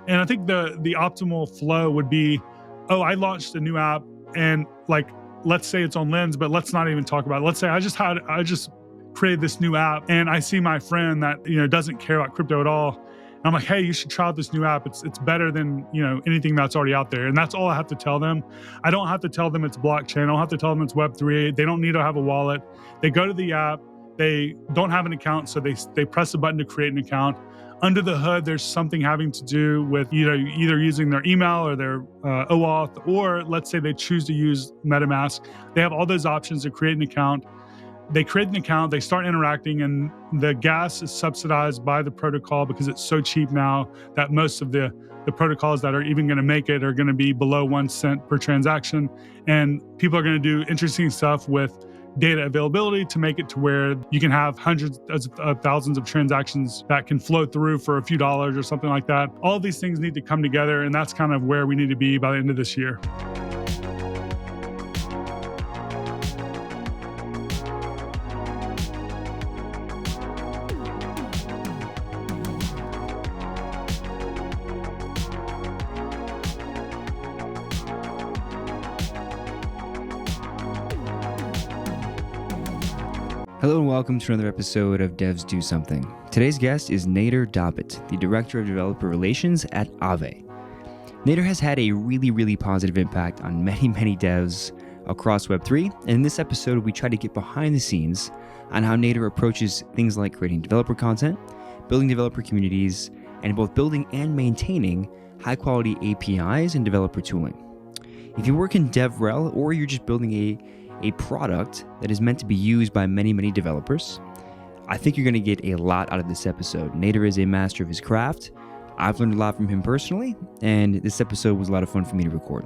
And I think the optimal flow would be, oh, I launched a new app, and like, let's say it's on Lens, but let's not even talk about it. Let's say I just created this new app, and I see my friend that, doesn't care about crypto at all. And I'm like, hey, you should try out this new app. It's better than, anything that's already out there. And that's all I have to tell them. I don't have to tell them it's blockchain. I don't have to tell them it's Web3. They don't need to have a wallet. They go to the app. They don't have an account, so they press a button to create an account. Under the hood, there's something having to do with either using their email or their OAuth, or let's say they choose to use MetaMask. They have all those options to create an account. They create an account, they start interacting, and the gas is subsidized by the protocol because it's so cheap now that most of the protocols that are even going to make it are going to be below 1 cent per transaction. And people are going to do interesting stuff with data availability to make it to where you can have hundreds of thousands of transactions that can flow through for a few dollars or something like that. All of these things need to come together, and that's kind of where we need to be by the end of this year. Hello and welcome to another episode of Devs Do Something. Today's guest is Nader Dabit, the Director of Developer Relations at Aave. Nader has had a really positive impact on many devs across Web3, and in this episode we try to get behind the scenes on how Nader approaches things like creating developer content, building developer communities, and both building and maintaining high-quality APIs and developer tooling. If you work in DevRel or you're just building a product that is meant to be used by many developers, I think you're going to get a lot out of this episode. Nader is a master of his craft. I've learned a lot from him personally, and this episode was a lot of fun for me to record.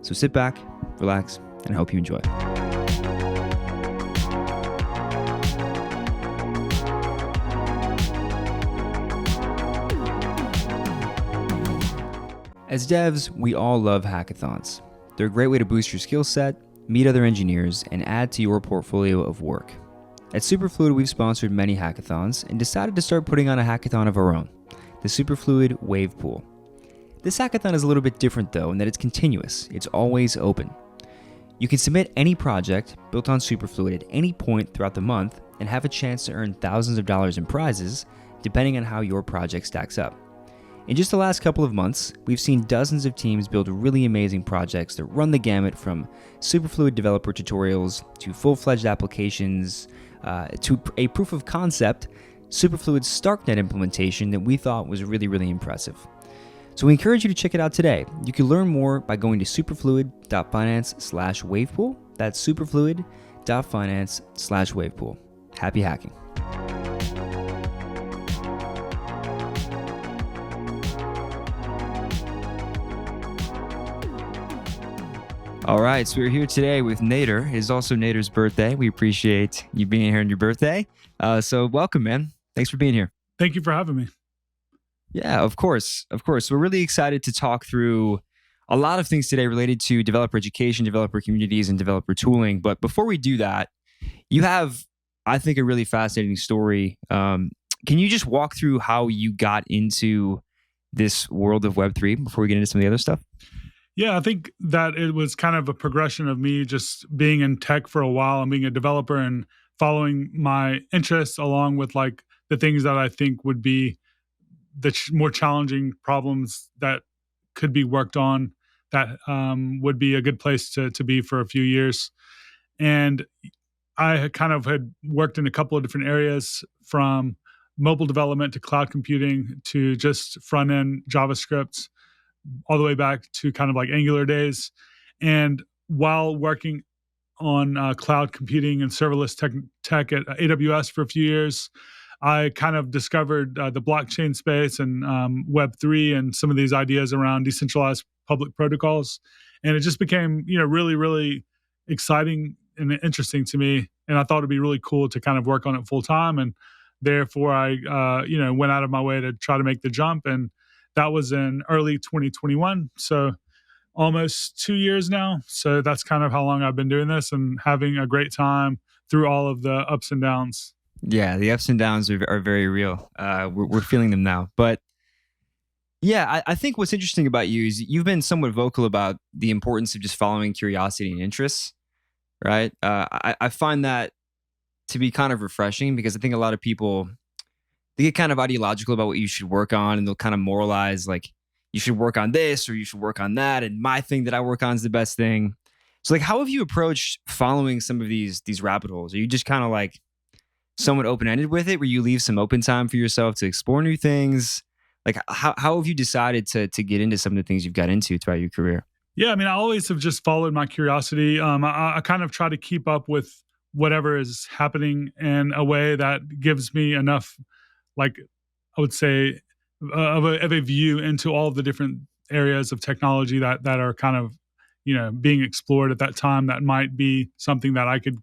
So sit back, relax, and I hope you enjoy. As devs, we all love hackathons. They're a great way to boost your skill set, meet other engineers, and add to your portfolio of work. At Superfluid, we've sponsored many hackathons and decided to start putting on a hackathon of our own, the Superfluid Wave Pool. This hackathon is a little bit different though in that it's continuous, it's always open. You can submit any project built on Superfluid at any point throughout the month and have a chance to earn thousands of dollars in prizes depending on how your project stacks up. In just the last couple of months, we've seen dozens of teams build really amazing projects that run the gamut from Superfluid developer tutorials to full-fledged applications to a proof of concept Superfluid StarkNet implementation that we thought was really impressive. So we encourage you to check it out today. You can learn more by going to superfluid.finance/wavepool. That's superfluid.finance/wavepool. Happy hacking. All right, so we're here today with Nader. It is also Nader's birthday. We appreciate you being here on your birthday. So welcome, man. Thanks for being here. Thank you for having me. Yeah, of course. So we're really excited to talk through a lot of things today related to developer education, developer communities, and developer tooling. But before we do that, you have, I think, a really fascinating story. Can you just walk through how you got into this world of Web3 before we get into some of the other stuff? Yeah, I think that it was kind of a progression of me just being in tech for a while and being a developer and following my interests along with like the things that I think would be the more challenging problems that could be worked on that would be a good place to be for a few years. And I had worked in a couple of different areas, from mobile development to cloud computing to just front-end JavaScript, all the way back to kind of like Angular days. And while working on cloud computing and serverless tech at AWS for a few years, I kind of discovered the blockchain space and Web3 and some of these ideas around decentralized public protocols. And it just became, really exciting and interesting to me. And I thought it'd be really cool to kind of work on it full time. And therefore I, went out of my way to try to make the jump. And that was in early 2021. So almost 2 years now. So that's kind of how long I've been doing this and having a great time through all of the ups and downs. Yeah, the ups and downs are very real. We're feeling them now. But, Yeah, I think what's interesting about you is you've been somewhat vocal about the importance of just following curiosity and interests, right? I find that to be kind of refreshing because I think a lot of people they get kind of ideological about what you should work on, and they'll kind of moralize like you should work on this or you should work on that, and my thing that I work on is the best thing. So, like, how have you approached following some of these rabbit holes? Are you just kind of like somewhat open ended with it, where you leave some open time for yourself to explore new things? Like, how have you decided to get into some of the things you've got into throughout your career? Yeah, I mean, I always have just followed my curiosity. I kind of try to keep up with whatever is happening in a way that gives me enough, like I would say, of a view into all of the different areas of technology that are kind of being explored at that time. That might be something that I could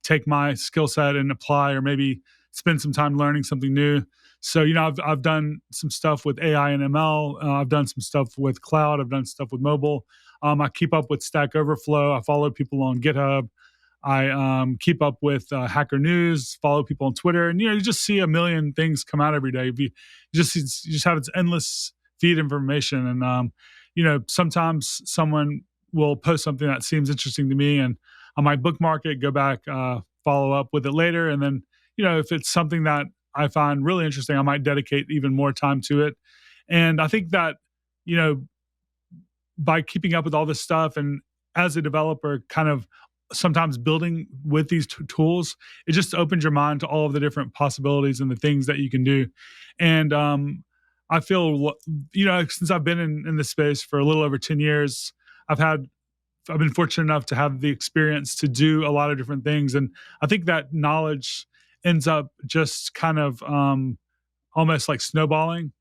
take my skill set and apply, or maybe spend some time learning something new. So I've done some stuff with AI and ML. I've done some stuff with cloud. I've done stuff with mobile. I keep up with Stack Overflow. I follow people on GitHub. I keep up with Hacker News, follow people on Twitter, and you just see a million things come out every day. You just have this endless feed information, and sometimes someone will post something that seems interesting to me, and I might bookmark it, go back, follow up with it later, and then if it's something that I find really interesting, I might dedicate even more time to it. And I think that you know by keeping up with all this stuff, and as a developer kind of sometimes building with these tools, it just opens your mind to all of the different possibilities and the things that you can do. And I feel since I've been in this space for a little over 10 years, i've had I've been fortunate enough to have the experience to do a lot of different things, and I think that knowledge ends up just kind of almost like snowballing.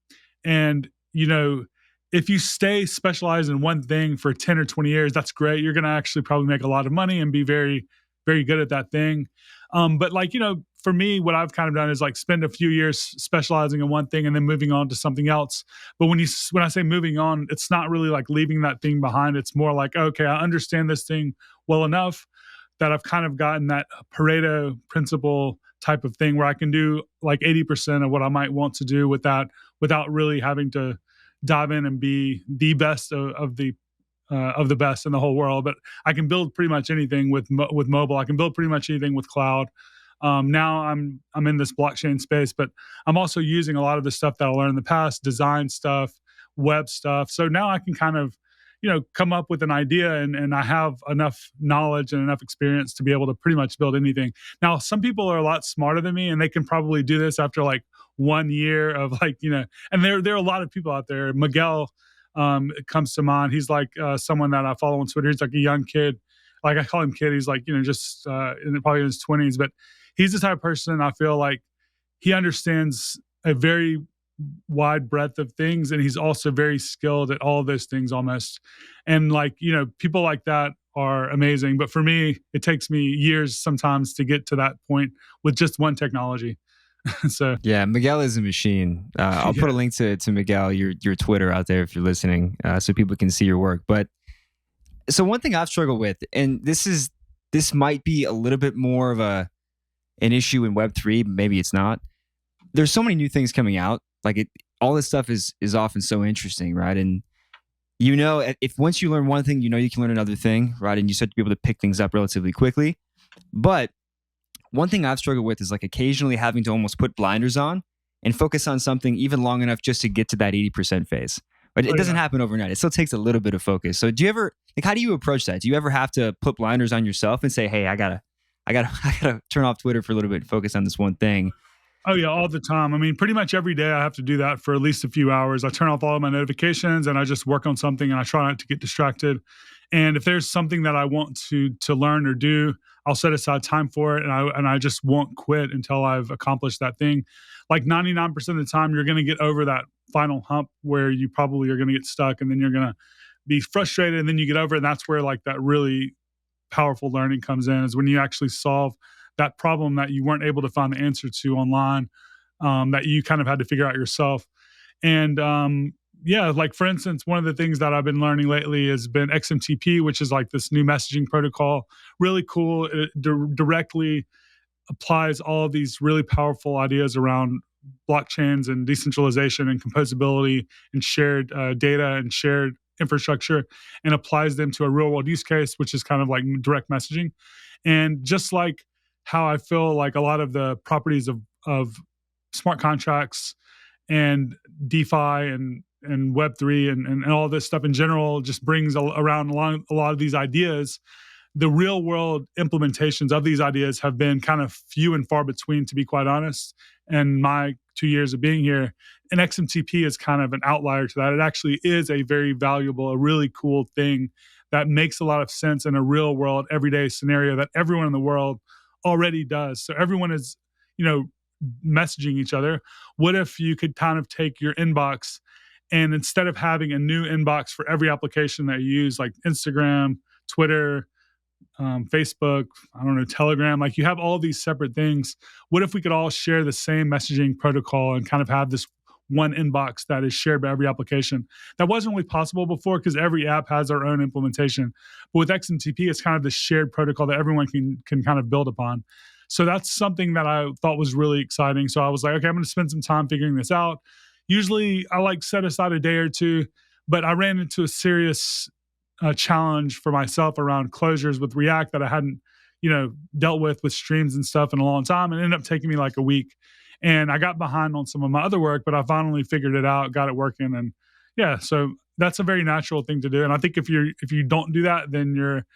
And if you stay specialized in one thing for 10 or 20 years, that's great. You're going to actually probably make a lot of money and be very, very good at that thing. But like, for me, what I've kind of done is like spend a few years specializing in one thing and then moving on to something else. But when I say moving on, it's not really like leaving that thing behind. It's more like, okay, I understand this thing well enough that I've kind of gotten that Pareto principle type of thing where I can do like 80% of what I might want to do with that without really having to dive in and be the best of the best in the whole world. But I can build pretty much anything with mobile. I can build pretty much anything with cloud. Now I'm in this blockchain space, but I'm also using a lot of the stuff that I learned in the past, design stuff, web stuff. So now I can kind of come up with an idea, and I have enough knowledge and enough experience to be able to pretty much build anything. Now, some people are a lot smarter than me, and they can probably do this after like 1 year of like, and there are a lot of people out there. Miguel it comes to mind. He's like someone that I follow on Twitter. He's like a young kid. Like I call him kid. He's like, just probably in his 20s, but he's the type of person I feel like he understands a very wide breadth of things, and he's also very skilled at all of those things almost. And like, people like that are amazing. But for me, it takes me years sometimes to get to that point with just one technology. So Yeah, Miguel is a machine. I'll put a yeah. link to Miguel, your Twitter out there if you're listening, so people can see your work. But so one thing I've struggled with, and this might be a little bit more of an issue in Web3, maybe it's not. There's so many new things coming out. Like all this stuff is often so interesting, right? And if once you learn one thing, you can learn another thing, right? And you start to be able to pick things up relatively quickly. But one thing I've struggled with is like occasionally having to almost put blinders on and focus on something even long enough just to get to that 80% phase. But it Oh doesn't yeah. happen overnight. It still takes a little bit of focus. So do you ever like how do you approach that? Do you ever have to put blinders on yourself and say, "Hey, I gotta turn off Twitter for a little bit and focus on this one thing"? Oh yeah, all the time. I mean, pretty much every day I have to do that for at least a few hours. I turn off all of my notifications and I just work on something, and I try not to get distracted. And if there's something that I want to learn or do, I'll set aside time for it, and I just won't quit until I've accomplished that thing. Like 99% of the time, you're going to get over that final hump where you probably are going to get stuck, and then you're going to be frustrated, and then you get over it, and that's where like that really powerful learning comes in, is when you actually solve that problem that you weren't able to find the answer to online, that you kind of had to figure out yourself. And yeah, like for instance, one of the things that I've been learning lately has been XMTP, which is like this new messaging protocol. Really cool. It directly applies all of these really powerful ideas around blockchains and decentralization and composability and shared data and shared infrastructure, and applies them to a real world use case, which is kind of like direct messaging. And just like how I feel like a lot of the properties of smart contracts and DeFi and Web3 and all this stuff in general just brings around a lot of these ideas. The real world implementations of these ideas have been kind of few and far between, to be quite honest. And my 2 years of being here, and XMTP is kind of an outlier to that. It actually is a very valuable, a really cool thing that makes a lot of sense in a real world, everyday scenario that everyone in the world already does. So everyone is, you know, messaging each other. What if you could kind of take your inbox and instead of having a new inbox for every application that you use, like Instagram, Twitter, Facebook, I don't know, Telegram, like you have all these separate things. What if we could all share the same messaging protocol and kind of have this one inbox that is shared by every application? That wasn't really possible before because every app has their own implementation. But with XMTP, it's kind of the shared protocol that everyone can kind of build upon. So that's something that I thought was really exciting. So I was like, okay, I'm going to spend some time figuring this out. Usually I like set aside a day or two, but I ran into a serious challenge for myself around closures with React that I hadn't, dealt with streams and stuff in a long time. And it ended up taking me like a week. And I got behind on some of my other work, but I finally figured it out, got it working. And yeah, so that's a very natural thing to do. And I think if you don't do that, then you're,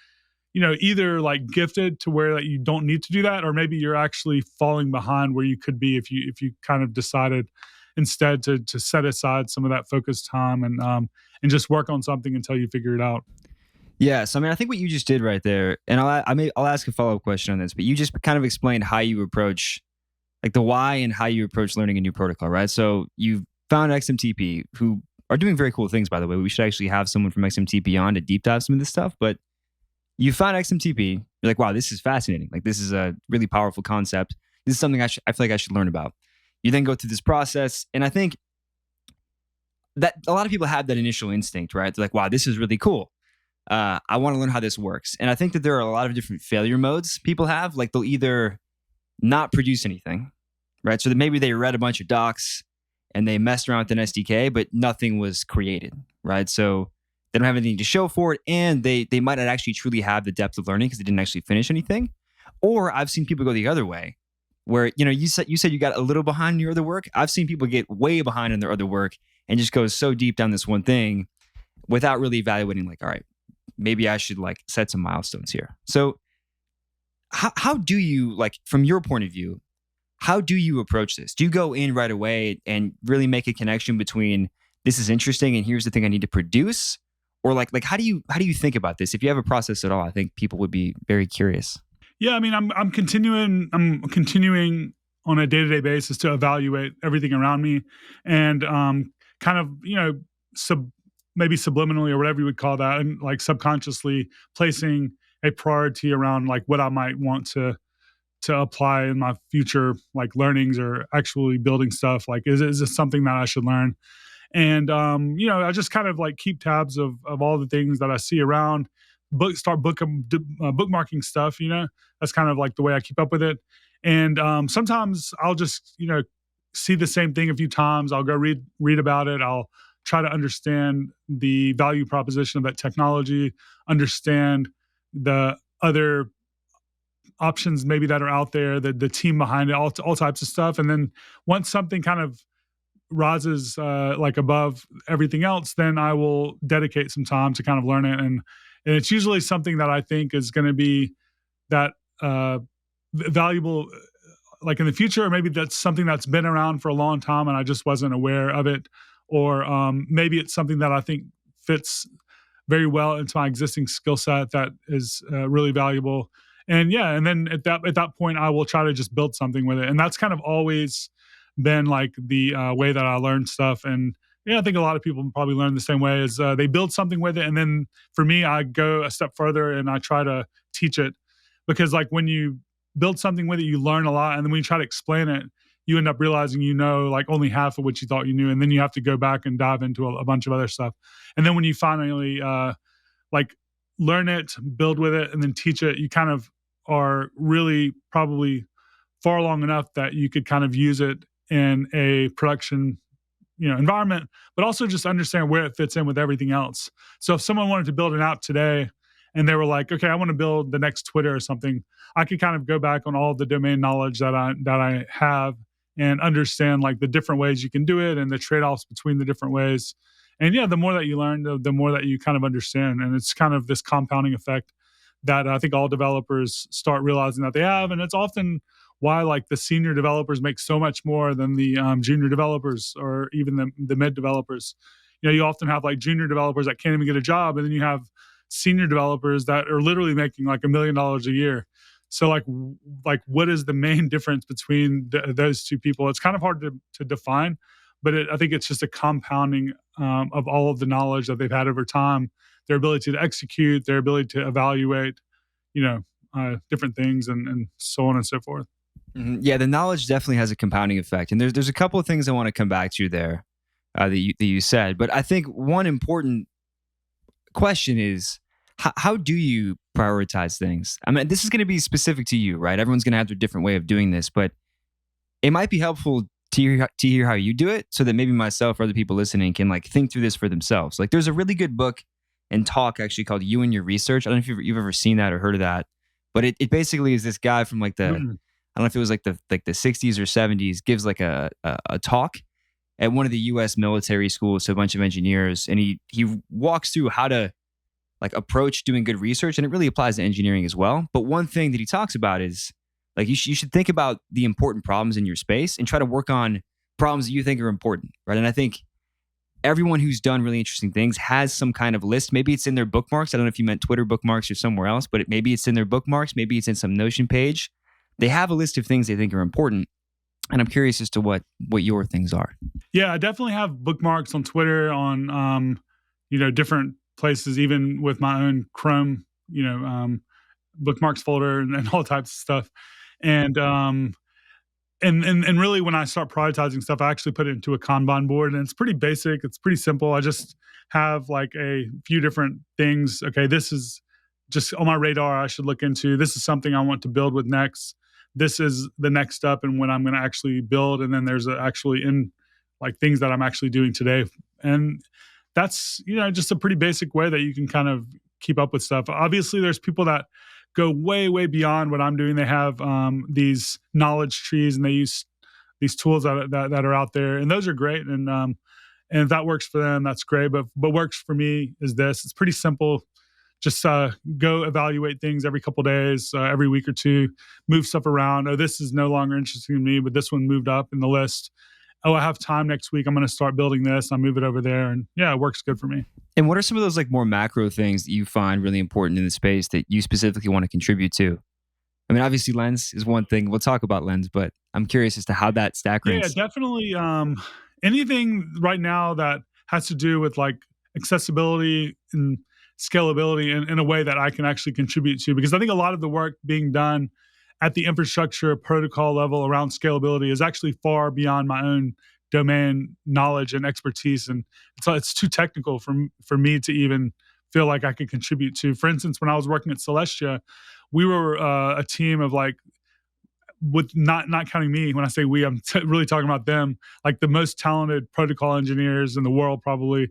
either like gifted to where that you don't need to do that, or maybe you're actually falling behind where you could be if you kind of decided instead to set aside some of that focused time and just work on something until you figure it out. Yes, I mean, I think what you just did right there, and I'll ask a follow up question on this, but you just kind of explained how you approach, like the why and how you approach learning a new protocol, right? So you found XMTP, who are doing very cool things, by the way. We should actually have someone from XMTP on to deep dive some of this stuff, but you found XMTP. You're like, wow, this is fascinating. Like, this is a really powerful concept. This is something I feel like I should learn about. You then go through this process, and I think that a lot of people have that initial instinct, right? They're like, wow, this is really cool. I want to learn how this works. And I think that there are a lot of different failure modes people have. Like, they'll either not produce anything, right? So that maybe they read a bunch of docs and they messed around with an SDK, but nothing was created, right? So they don't have anything to show for it, and they might not actually truly have the depth of learning because they didn't actually finish anything. Or I've seen people go the other way, where you said you got a little behind in your other work. I've seen people get way behind in their other work and just go so deep down this one thing without really evaluating, like, all right, maybe I should like set some milestones here. So how do you, like, from your point of view, how do you approach this? Do you go in right away and really make a connection between this is interesting and here's the thing I need to produce? Or like how do you think about this? If you have a process at all, I think people would be very curious. Yeah, I mean, I'm continuing on a day-to-day basis to evaluate everything around me, and kind of maybe subliminally or whatever you would call that, and like subconsciously placing a priority around like what I might want to apply in my future like learnings or actually building stuff. Like, is this something that I should learn? And I just kind of like keep tabs of all the things that I see around. Bookmarking stuff. That's kind of like the way I keep up with it. And sometimes I'll just see the same thing a few times. I'll go read about it. I'll try to understand the value proposition of that technology, understand the other options maybe that are out there, the team behind it, all types of stuff. And then once something kind of rises like above everything else, then I will dedicate some time to kind of learn it. And it's usually something that I think is going to be that valuable like in the future, or maybe that's something that's been around for a long time and I just wasn't aware of it. Or maybe it's something that I think fits very well into my existing skill set that is really valuable. And yeah, and then at that point, I will try to just build something with it. And that's kind of always been like the way that I learn stuff. And yeah, I think a lot of people probably learn the same way, is they build something with it. And then for me, I go a step further and I try to teach it, because like when you build something with it, you learn a lot. And then when you try to explain it, you end up realizing like only half of what you thought you knew. And then you have to go back and dive into a bunch of other stuff. And then when you finally like learn it, build with it, and then teach it, you kind of are really probably far long enough that you could kind of use it in a production environment, but also just understand where it fits in with everything else. So if someone wanted to build an app today and they were like, okay, I want to build the next Twitter or something, I could kind of go back on all the domain knowledge that I have and understand like the different ways you can do it and the trade-offs between the different ways. And yeah, the more that you learn, the more that you kind of understand. And it's kind of this compounding effect that I think all developers start realizing that they have. And it's often why like the senior developers make so much more than the junior developers or even the mid developers. You often have like junior developers that can't even get a job, and then you have senior developers that are literally making like $1 million a year. So like what is the main difference between those two people? It's kind of hard to define, but I think it's just a compounding of all of the knowledge that they've had over time, their ability to execute, their ability to evaluate, different things, and so on and so forth. Yeah, the knowledge definitely has a compounding effect, and there's a couple of things I want to come back to there that you said. But I think one important question is how do you prioritize things? I mean, this is going to be specific to you, right? Everyone's going to have their different way of doing this, but it might be helpful to hear how you do it, so that maybe myself or other people listening can like think through this for themselves. Like, there's a really good book and talk actually called "You and Your Research." I don't know if you've ever seen that or heard of that, but it basically is this guy from like the Mm-mm. I don't know if it was like the 60s or 70s, gives like a talk at one of the US military schools to a bunch of engineers, and he walks through how to like approach doing good research, and it really applies to engineering as well. But one thing that he talks about is like you should think about the important problems in your space and try to work on problems that you think are important, right? And I think everyone who's done really interesting things has some kind of list. Maybe it's in their bookmarks. I don't know if you meant Twitter bookmarks or somewhere else, but maybe it's in their bookmarks. Maybe it's in some Notion page. They have a list of things they think are important, and I'm curious as to what your things are. Yeah, I definitely have bookmarks on Twitter, on different places, even with my own Chrome, bookmarks folder and all types of stuff. And and really, when I start prioritizing stuff, I actually put it into a Kanban board, and it's pretty basic. It's pretty simple. I just have like a few different things. Okay, this is just on my radar. I should look into. This is something I want to build with next. This is the next step, and when I'm going to actually build. And then there's actually in like things that I'm actually doing today, and that's just a pretty basic way that you can kind of keep up with stuff. Obviously, there's people that go way beyond what I'm doing. They have these knowledge trees, and they use these tools that are out there, and those are great. And if that works for them, that's great. But what works for me is this. It's pretty simple. Just go evaluate things every couple of days, every week or two, move stuff around. Oh, this is no longer interesting to me, but this one moved up in the list. Oh, I have time next week. I'm going to start building this. I'll move it over there. And yeah, it works good for me. And what are some of those like more macro things that you find really important in the space that you specifically want to contribute to? I mean, obviously Lens is one thing. We'll talk about Lens, but I'm curious as to how that stack Yeah, ranks. definitely. Anything right now that has to do with like accessibility and scalability in a way that I can actually contribute to, because I think a lot of the work being done at the infrastructure protocol level around scalability is actually far beyond my own domain knowledge and expertise, and it's too technical for me to even feel like I could contribute to. For instance, when I was working at Celestia, we were a team of like, with not counting me, when I say we, I'm really talking about them, like the most talented protocol engineers in the world, probably,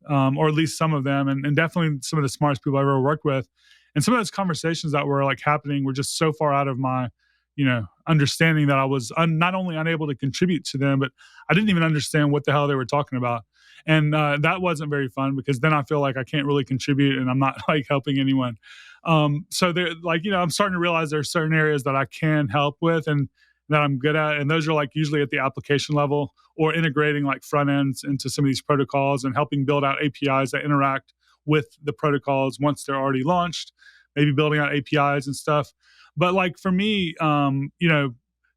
or at least some of them, and definitely some of the smartest people I've ever worked with. And some of those conversations that were like happening were just so far out of my, understanding, that I was not only unable to contribute to them, but I didn't even understand what the hell they were talking about. And that wasn't very fun, because then I feel like I can't really contribute and I'm not like helping anyone. So they're like, I'm starting to realize there are certain areas that I can help with and that I'm good at. And those are like usually at the application level, or integrating like front ends into some of these protocols and helping build out APIs that interact with the protocols once they're already launched, maybe building out APIs and stuff. But like for me,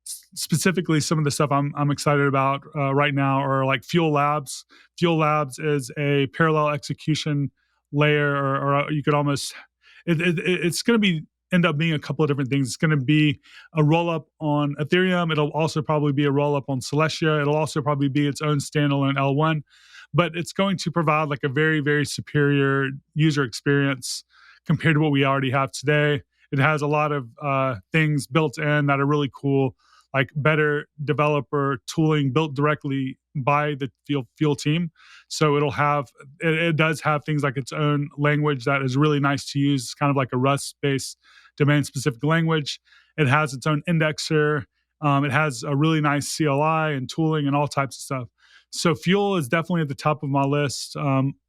specifically some of the stuff I'm excited about right now are like Fuel Labs. Fuel Labs is a parallel execution layer, or you could almost, it's going to be end up being a couple of different things. It's going to be a roll up on Ethereum. It'll also probably be a roll up on Celestia. It'll also probably be its own standalone L1, but it's going to provide like a very, very superior user experience compared to what we already have today. It has a lot of things built in that are really cool, like better developer tooling built directly by the fuel team. So it does have things like its own language that is really nice to use. It's kind of like a Rust based domain specific language. It has its own indexer. It has a really nice CLI and tooling and all types of stuff. So Fuel is definitely at the top of my list.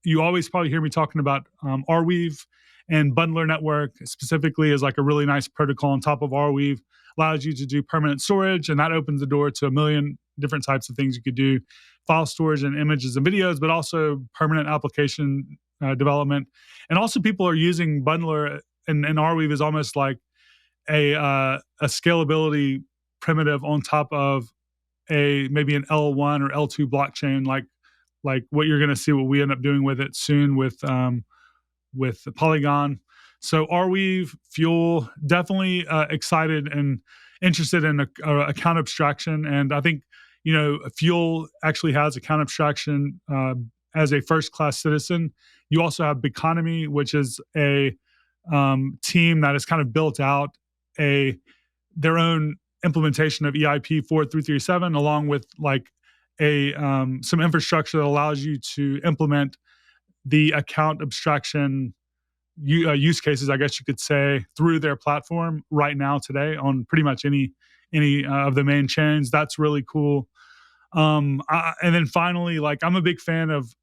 You always probably hear me talking about Arweave and Bundler Network specifically is like a really nice protocol on top of Arweave. Allows you to do permanent storage, and that opens the door to a million different types of things you could do: file storage and images and videos, but also permanent application development. And also, people are using Bundler and Arweave is almost like a scalability primitive on top of a maybe an L1 or L2 blockchain, like what you're going to see what we end up doing with it soon with Polygon. So Arweave, Fuel, definitely excited and interested in account abstraction. And I think, Fuel actually has account abstraction as a first-class citizen. You also have Biconomy, which is a team that has kind of built out their own implementation of EIP 4337, along with like some infrastructure that allows you to implement the account abstraction use cases, I guess you could say, through their platform right now today on pretty much any of the main chains. That's really cool. And then finally, like I'm a big fan of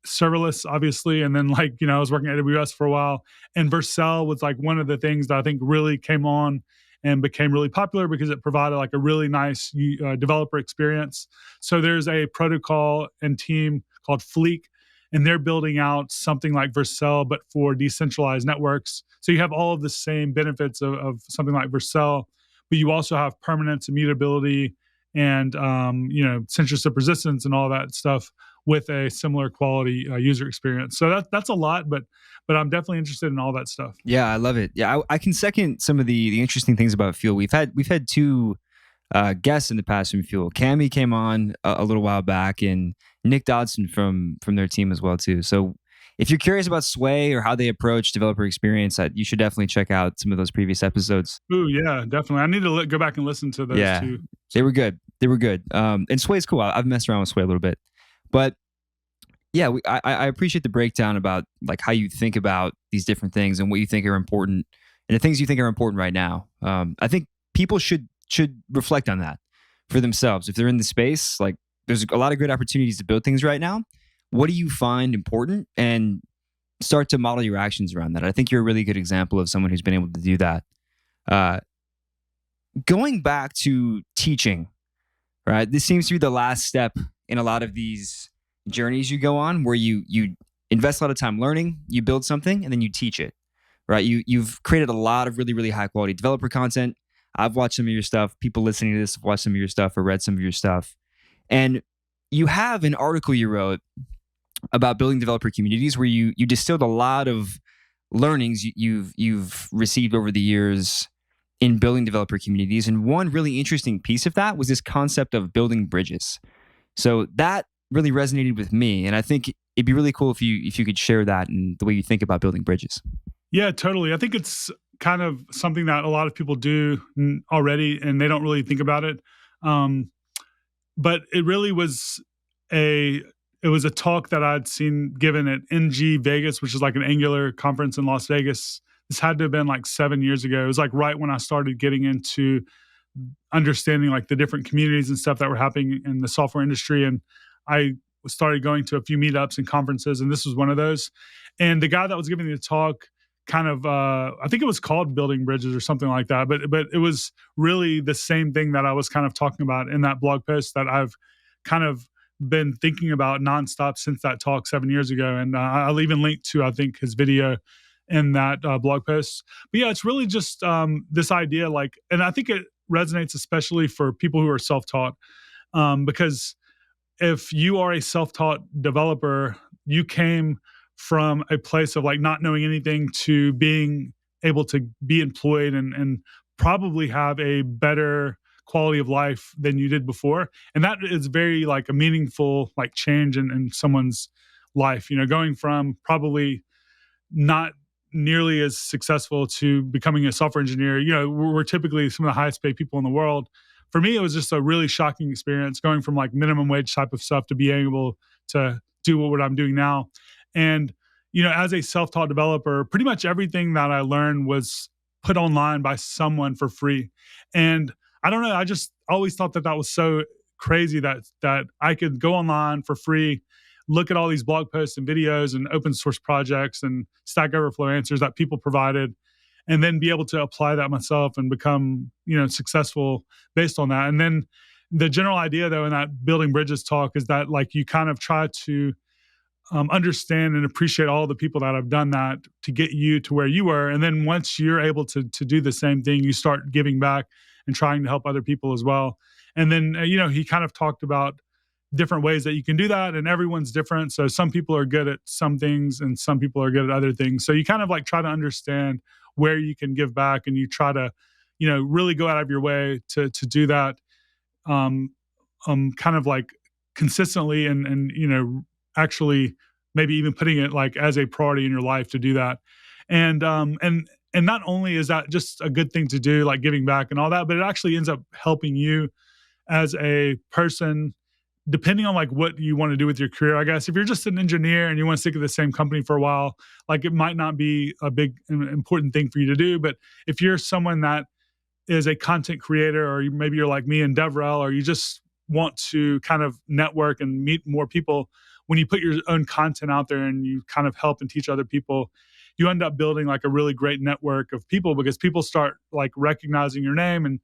serverless, obviously, and then I was working at AWS for a while, and Vercel was like one of the things that I think really came on and became really popular because it provided like a really nice developer experience. So there's a protocol and team called Fleek, and they're building out something like Vercel, but for decentralized networks. So you have all of the same benefits of something like Vercel, but you also have permanence, immutability, and censorship resistance and all that stuff with a similar quality user experience. So that's a lot, but I'm definitely interested in all that stuff. Yeah, I love it. Yeah, I can second some of the interesting things about Fuel. We've had two guests in the past from Fuel. Cami came on a little while back, and Nick Dodson from their team as well too. So if you're curious about Sway or how they approach developer experience, you should definitely check out some of those previous episodes. Ooh, yeah, definitely. I need to go back and listen to those too. They were good. They were good. And Sway's cool. I've messed around with Sway a little bit, but yeah, I appreciate the breakdown about like how you think about these different things and what you think are important and the things you think are important right now. I think people should reflect on that for themselves. If they're in the space, like there's a lot of great opportunities to build things right now. What do you find important, and start to model your actions around that? I think you're a really good example of someone who's been able to do that. Going back to teaching, right? This seems to be the last step in a lot of these journeys you go on, where you invest a lot of time learning, you build something, and then you teach it, right? You've created a lot of really, really high quality developer content. I've watched some of your stuff. People listening to this have watched some of your stuff or read some of your stuff. And you have an article you wrote about building developer communities where you distilled a lot of learnings you've received over the years in building developer communities. And one really interesting piece of that was this concept of building bridges. So that really resonated with me, and I think it'd be really cool if you could share that and the way you think about building bridges. Yeah, totally. I think it's kind of something that a lot of people do already, and they don't really think about it. But it really was a talk that I'd seen given at NG Vegas, which is like an Angular conference in Las Vegas. This had to have been like 7 years ago. It was like right when I started getting into understanding like the different communities and stuff that were happening in the software industry. And I started going to a few meetups and conferences, and this was one of those. And the guy that was giving the talk kind of, I think it was called Building Bridges or something like that, but it was really the same thing that I was kind of talking about in that blog post that I've kind of been thinking about nonstop since that talk 7 years ago. And I'll even link to, I think, his video in that blog post. But yeah, it's really just this idea, like, and I think it resonates especially for people who are self-taught, because if you are a self-taught developer, you came from a place of like not knowing anything to being able to be employed and probably have a better quality of life than you did before. And that is very like a meaningful like change in someone's life, going from probably not nearly as successful to becoming a software engineer. We're typically some of the highest paid people in the world for me, it was just a really shocking experience going from like minimum wage type of stuff to being able to do what I'm doing now. And, as a self taught developer, pretty much everything that I learned was put online by someone for free. And I don't know, I just always thought that that was so crazy that I could go online for free, look at all these blog posts and videos and open source projects and Stack Overflow answers that people provided, and then be able to apply that myself and become successful based on that. And then the general idea though in that building bridges talk is that like you kind of try to understand and appreciate all the people that have done that to get you to where you were. And then once you're able to do the same thing, you start giving back and trying to help other people as well. And then, he kind of talked about different ways that you can do that, and everyone's different. So some people are good at some things and some people are good at other things. So you kind of like try to understand where you can give back, and you try to, really go out of your way to do that, um, kind of like consistently, and actually maybe even putting it like as a priority in your life to do that. And not only is that just a good thing to do, like giving back and all that, but it actually ends up helping you as a person, depending on like what you want to do with your career. I guess if you're just an engineer and you want to stick at the same company for a while, like it might not be a big important thing for you to do. But if you're someone that is a content creator, or maybe you're like me and DevRel, or you just want to kind of network and meet more people, when you put your own content out there and you kind of help and teach other people, you end up building like a really great network of people, because people start like recognizing your name. And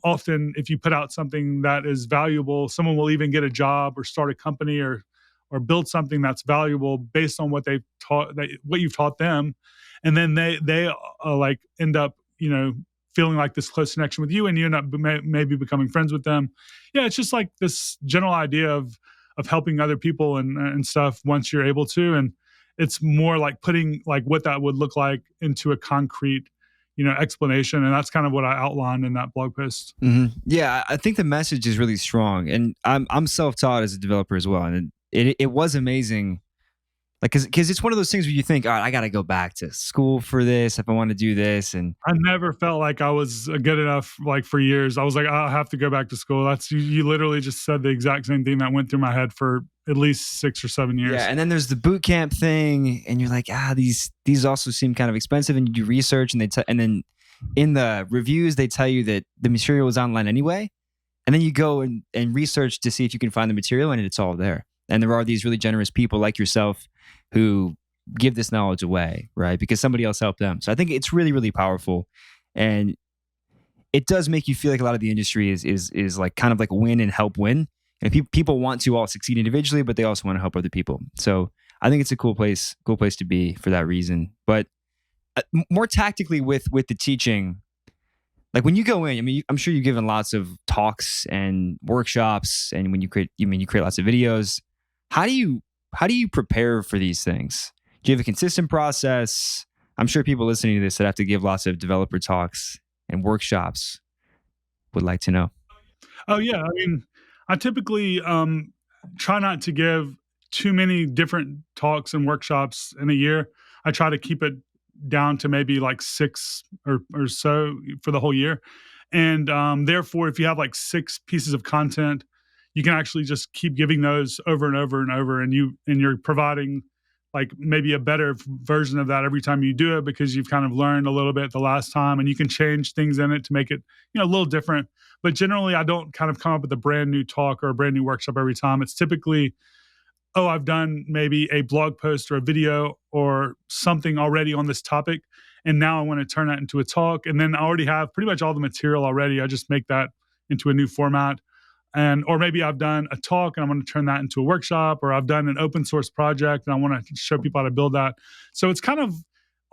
often if you put out something that is valuable, someone will even get a job or start a company, or build something that's valuable based on what they've taught, what you've taught them. And then they like end up feeling like this close connection with you, and you end up maybe becoming friends with them. Yeah, it's just like this general idea of helping other people and stuff once you're able to. And it's more like putting like what that would look like into a concrete explanation. And that's kind of what I outlined in that blog post. Yeah, I think the message is really strong, and I'm self-taught as a developer as well, and it was amazing. Like, because it's one of those things where you think, all right, I got to go back to school for this if I want to do this. And I never felt like I was good enough. Like for years, I was like, I'll have to go back to school. That's you literally just said the exact same thing that went through my head for at least 6 or 7 years. Yeah, and then there's the boot camp thing, and you're like, these also seem kind of expensive, and you do research, and and then in the reviews they tell you that the material is online anyway, and then you go and research to see if you can find the material, and it's all there. And there are these really generous people like yourself who give this knowledge away, right? Because somebody else helped them. So I think it's really, really powerful, and it does make you feel like a lot of the industry is like kind of like win and help win. And people want to all succeed individually, but they also want to help other people. So I think it's a cool place to be for that reason. But more tactically with the teaching, like when you go in, I mean, I'm sure you've given lots of talks and workshops, and when you create lots of videos. How do you prepare for these things? Do you have a consistent process? I'm sure people listening to this that have to give lots of developer talks and workshops would like to know. Oh yeah, I mean, I typically try not to give too many different talks and workshops in a year. I try to keep it down to maybe like 6 or so for the whole year. And therefore, if you have like 6 pieces of content, you can actually just keep giving those over and over and over, and you're providing like maybe a better version of that every time you do it, because you've kind of learned a little bit the last time, and you can change things in it to make it a little different. But generally, I don't kind of come up with a brand new talk or a brand new workshop every time. It's typically, oh, I've done maybe a blog post or a video or something already on this topic, and now I want to turn that into a talk. And then I already have pretty much all the material already. I just make that into a new format. Or maybe I've done a talk and I want to turn that into a workshop, or I've done an open source project and I want to show people how to build that. So it's kind of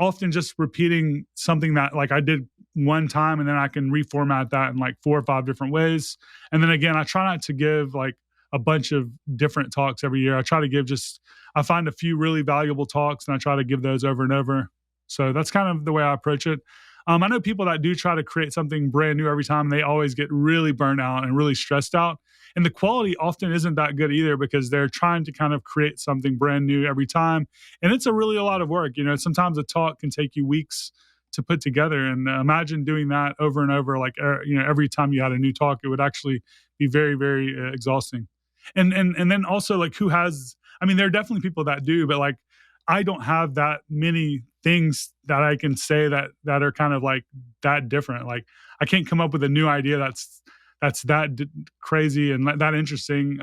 often just repeating something that like I did one time, and then I can reformat that in like 4 or 5 different ways. And then again, I try not to give like a bunch of different talks every year. I try to give I find a few really valuable talks and I try to give those over and over. So that's kind of the way I approach it. I know people that do try to create something brand new every time, and they always get really burnt out and really stressed out. And the quality often isn't that good either, because they're trying to kind of create something brand new every time. And it's a lot of work. Sometimes a talk can take you weeks to put together. And imagine doing that over and over, like every time you had a new talk, it would actually be very, very exhausting. And then also, like, who has? I mean, there are definitely people that do, but like, I don't have that many things that I can say that are kind of like that different. Like, I can't come up with a new idea that's crazy and that interesting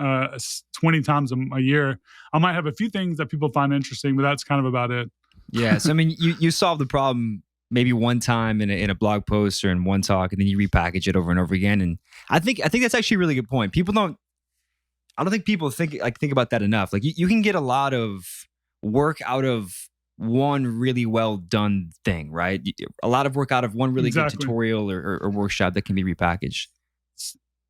20 times a year. I might have a few things that people find interesting, but that's kind of about it. Yeah. So I mean, you solve the problem maybe one time in a blog post or in one talk, and then you repackage it over and over again. And I think that's actually a really good point. I don't think people think about that enough. Like you can get a lot of work out of one really well done thing, right? A lot of work out of one really good Exactly. tutorial or workshop that can be repackaged.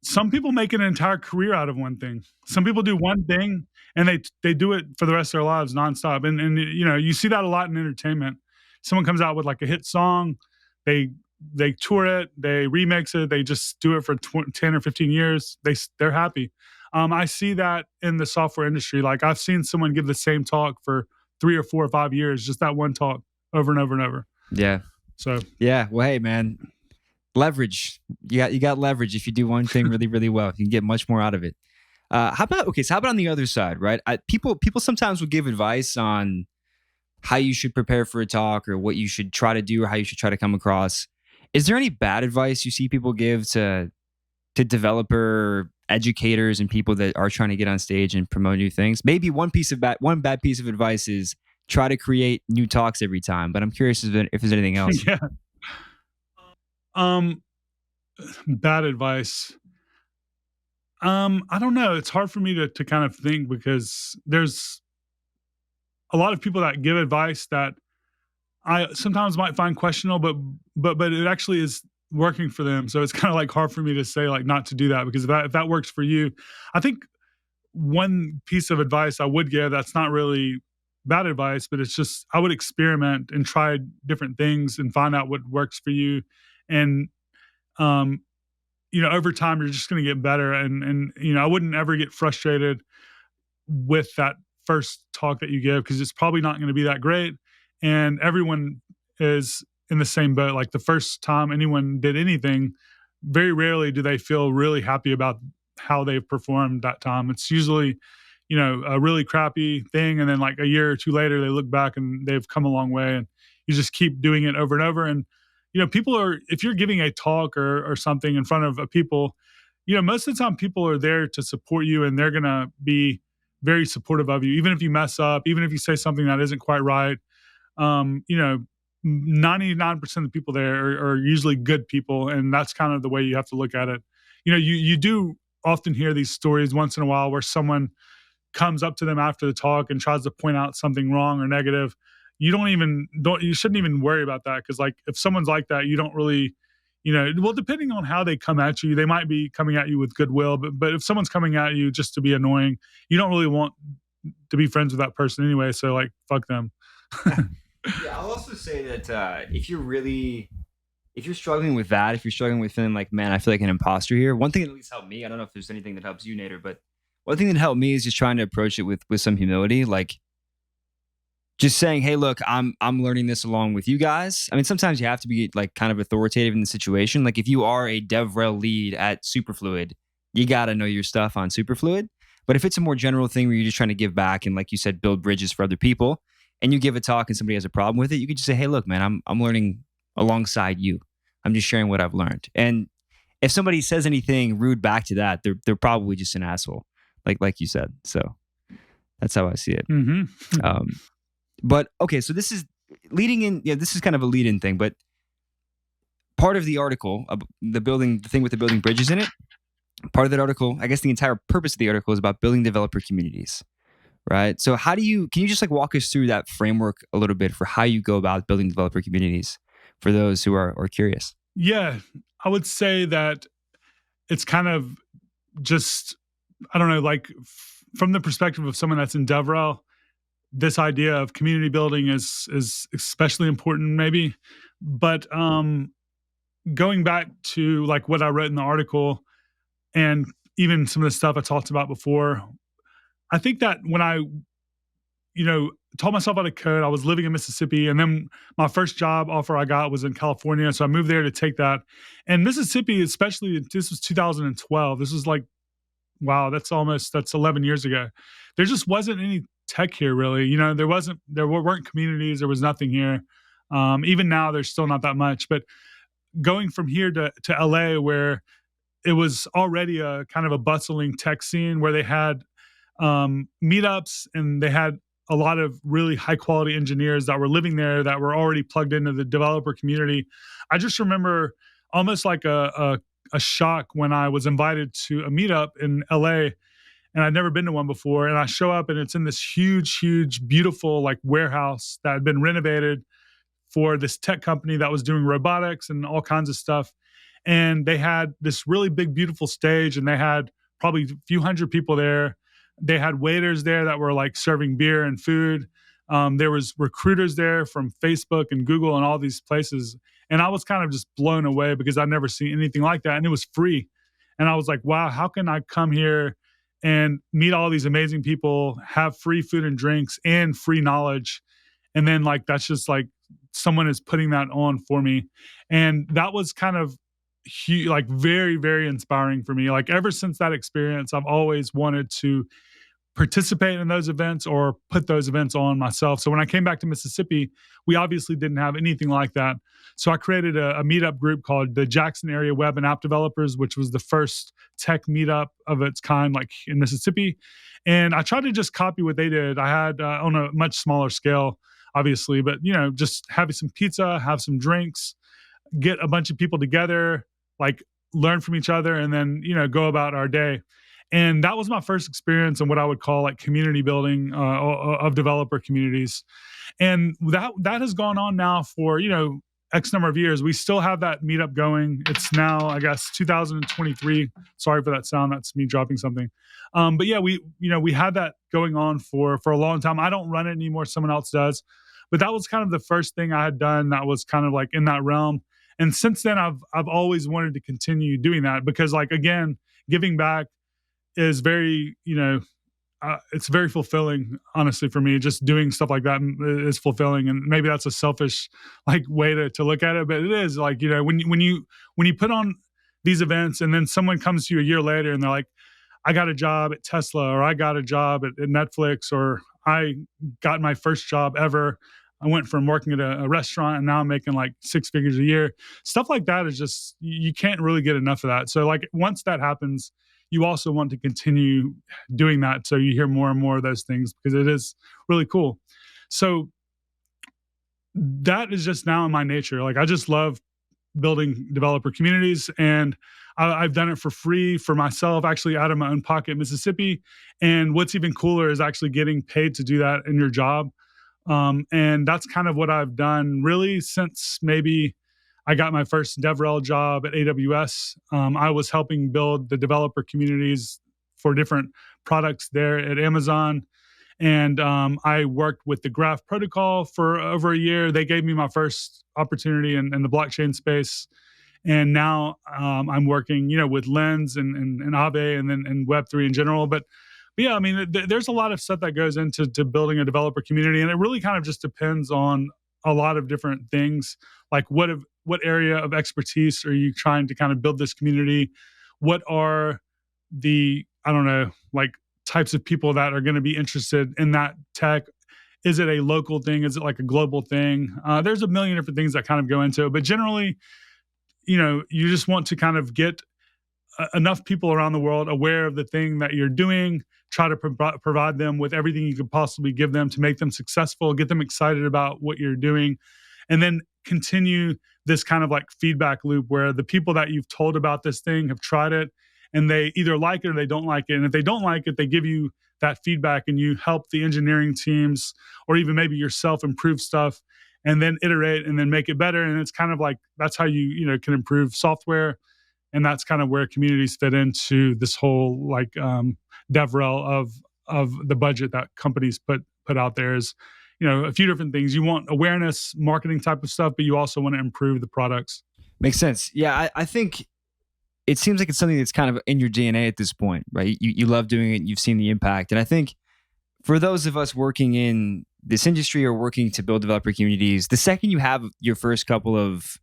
Some people make an entire career out of one thing. Some people do one thing and they do it for the rest of their lives nonstop. And you see that a lot in entertainment. Someone comes out with like a hit song, they they tour it, they remix it, they just do it for 10 or 15 years. They're happy. I see that in the software industry. Like, I've seen someone give the same talk for 3 or 4 or 5 years, just that one talk over and over and over. Yeah. So Yeah. Well, hey, man, leverage. You got leverage if you do one thing really, really well. You can get much more out of it. So how about on the other side, right? People sometimes will give advice on how you should prepare for a talk or what you should try to do or how you should try to come across. Is there any bad advice you see people give to developer educators and people that are trying to get on stage and promote new things? Maybe one bad piece of advice is try to create new talks every time. But I'm curious if there's anything else. yeah. Um, Bad advice. I don't know. It's hard for me to kind of think, because there's a lot of people that give advice that I sometimes might find questionable, but it actually is working for them. So it's kind of like hard for me to say like not to do that, because if that works for you, I think one piece of advice I would give that's not really bad advice, but it's just I would experiment and try different things and find out what works for you. And um, over time you're just going to get better. And I wouldn't ever get frustrated with that first talk that you give, because it's probably not going to be that great. And everyone is in the same boat. Like, the first time anyone did anything, very rarely do they feel really happy about how they've performed that time. It's usually, a really crappy thing. And then like a year or two later, they look back and they've come a long way, and you just keep doing it over and over. And, people are, if you're giving a talk or something in front of people, most of the time people are there to support you, and they're going to be very supportive of you, even if you mess up, even if you say something that isn't quite right. 99% of the people there are usually good people, and that's kind of the way you have to look at it. You do often hear these stories once in a while where someone comes up to them after the talk and tries to point out something wrong or negative. You shouldn't even worry about that, because like, if someone's like that, you don't really, well, depending on how they come at you, they might be coming at you with goodwill, but if someone's coming at you just to be annoying, you don't really want to be friends with that person anyway. So like, fuck them. Yeah, I'll also say that if you're struggling with that, if you're struggling with feeling like, man, I feel like an imposter here, one thing that at least helped me, I don't know if there's anything that helps you, Nader, but one thing that helped me is just trying to approach it with some humility. Like, just saying, hey, look, I'm learning this along with you guys. I mean, sometimes you have to be like kind of authoritative in the situation. Like, if you are a DevRel lead at Superfluid, you got to know your stuff on Superfluid. But if it's a more general thing where you're just trying to give back and, like you said, build bridges for other people, and you give a talk and somebody has a problem with it, you could just say, hey, look, man, I'm learning alongside you. I'm just sharing what I've learned. And if somebody says anything rude back to that, they're probably just an asshole, like you said. So that's how I see it. Mm-hmm. But okay, so this is leading in. Yeah, this is kind of a lead-in thing, but part of the article, the thing with the building bridges in it, part of that article, I guess the entire purpose of the article is about building developer communities, right? So can you just like walk us through that framework a little bit for how you go about building developer communities for those who are curious? Yeah, I would say that it's kind of just, I don't know, like, from the perspective of someone that's in DevRel, this idea of community building is especially important, maybe. But going back to like what I wrote in the article, and even some of the stuff I talked about before, I think that when I taught myself how to code. I was living in Mississippi, and then my first job offer I got was in California, so I moved there to take that. And Mississippi, especially, this was 2012. This was like, wow, that's 11 years ago. There just wasn't any tech here, really. There weren't communities. There was nothing here. Even now, there's still not that much. But going from here to LA, where it was already a kind of a bustling tech scene, where they had meetups, and they had a lot of really high quality engineers that were living there that were already plugged into the developer community. I just remember almost like a shock when I was invited to a meetup in LA, and I'd never been to one before. And I show up, and it's in this huge, huge, beautiful like warehouse that had been renovated for this tech company that was doing robotics and all kinds of stuff. And they had this really big, beautiful stage, and they had probably a few hundred people there. They had waiters there that were like serving beer and food. There was recruiters there from Facebook and Google and all these places. And I was kind of just blown away because I'd never seen anything like that. And it was free. And I was like, wow, how can I come here and meet all these amazing people, have free food and drinks and free knowledge? And then like, that's just like someone is putting that on for me. And that was kind of like very, very inspiring for me. Like ever since that experience, I've always wanted to participate in those events or put those events on myself. So when I came back to Mississippi, we obviously didn't have anything like that. So I created a meetup group called the Jackson Area Web and App Developers, which was the first tech meetup of its kind, like in Mississippi. And I tried to just copy what they did. I had on a much smaller scale, obviously, but just having some pizza, have some drinks, get a bunch of people together, like learn from each other, and then go about our day. And that was my first experience in what I would call like community building of developer communities. And that has gone on now for X number of years. We still have that meetup going. It's now, I guess, 2023. Sorry for that sound. That's me dropping something. But yeah, we had that going on for a long time. I don't run it anymore. Someone else does. But that was kind of the first thing I had done that was kind of like in that realm. And since then, I've always wanted to continue doing that because, like, again, giving back is very, it's very fulfilling, honestly, for me. Just doing stuff like that is fulfilling. And maybe that's a selfish like way to look at it, but it is like, when you put on these events and then someone comes to you a year later and they're like, I got a job at Tesla, or I got a job at Netflix, or I got my first job ever. I went from working at a restaurant and now I'm making like 6 figures a year. Stuff like that is just, you can't really get enough of that. So like once that happens, you also want to continue doing that. So you hear more and more of those things because it is really cool. So that is just now in my nature. Like I just love building developer communities, and I've done it for free for myself, actually out of my own pocket in Mississippi. And what's even cooler is actually getting paid to do that in your job. And that's kind of what I've done really since maybe I got my first DevRel job at AWS. I was helping build the developer communities for different products there at Amazon. And I worked with the Graph protocol for over a year. They gave me my first opportunity in the blockchain space. And now I'm working, with Lens and Aave and Web3 in general. But yeah, I mean, there's a lot of stuff that goes into building a developer community, and it really kind of just depends on a lot of different things. Like what area of expertise are you trying to kind of build this community? What are the, I don't know, like types of people that are going to be interested in that tech? Is it a local thing? Is it like a global thing? There's a million different things that kind of go into it, but generally, you just want to kind of get enough people around the world aware of the thing that you're doing, try to provide them with everything you could possibly give them to make them successful, get them excited about what you're doing, and then continue this kind of like feedback loop where the people that you've told about this thing have tried it and they either like it or they don't like it. And if they don't like it, they give you that feedback and you help the engineering teams or even maybe yourself improve stuff and then iterate and then make it better. And it's kind of like, that's how you can improve software. And that's kind of where communities fit into this whole like DevRel of the budget that companies put out there is, a few different things. You want awareness, marketing type of stuff, but you also want to improve the products. Makes sense. Yeah, I think it seems like it's something that's kind of in your DNA at this point, right? You love doing it. You've seen the impact. And I think for those of us working in this industry or working to build developer communities, the second you have your first couple of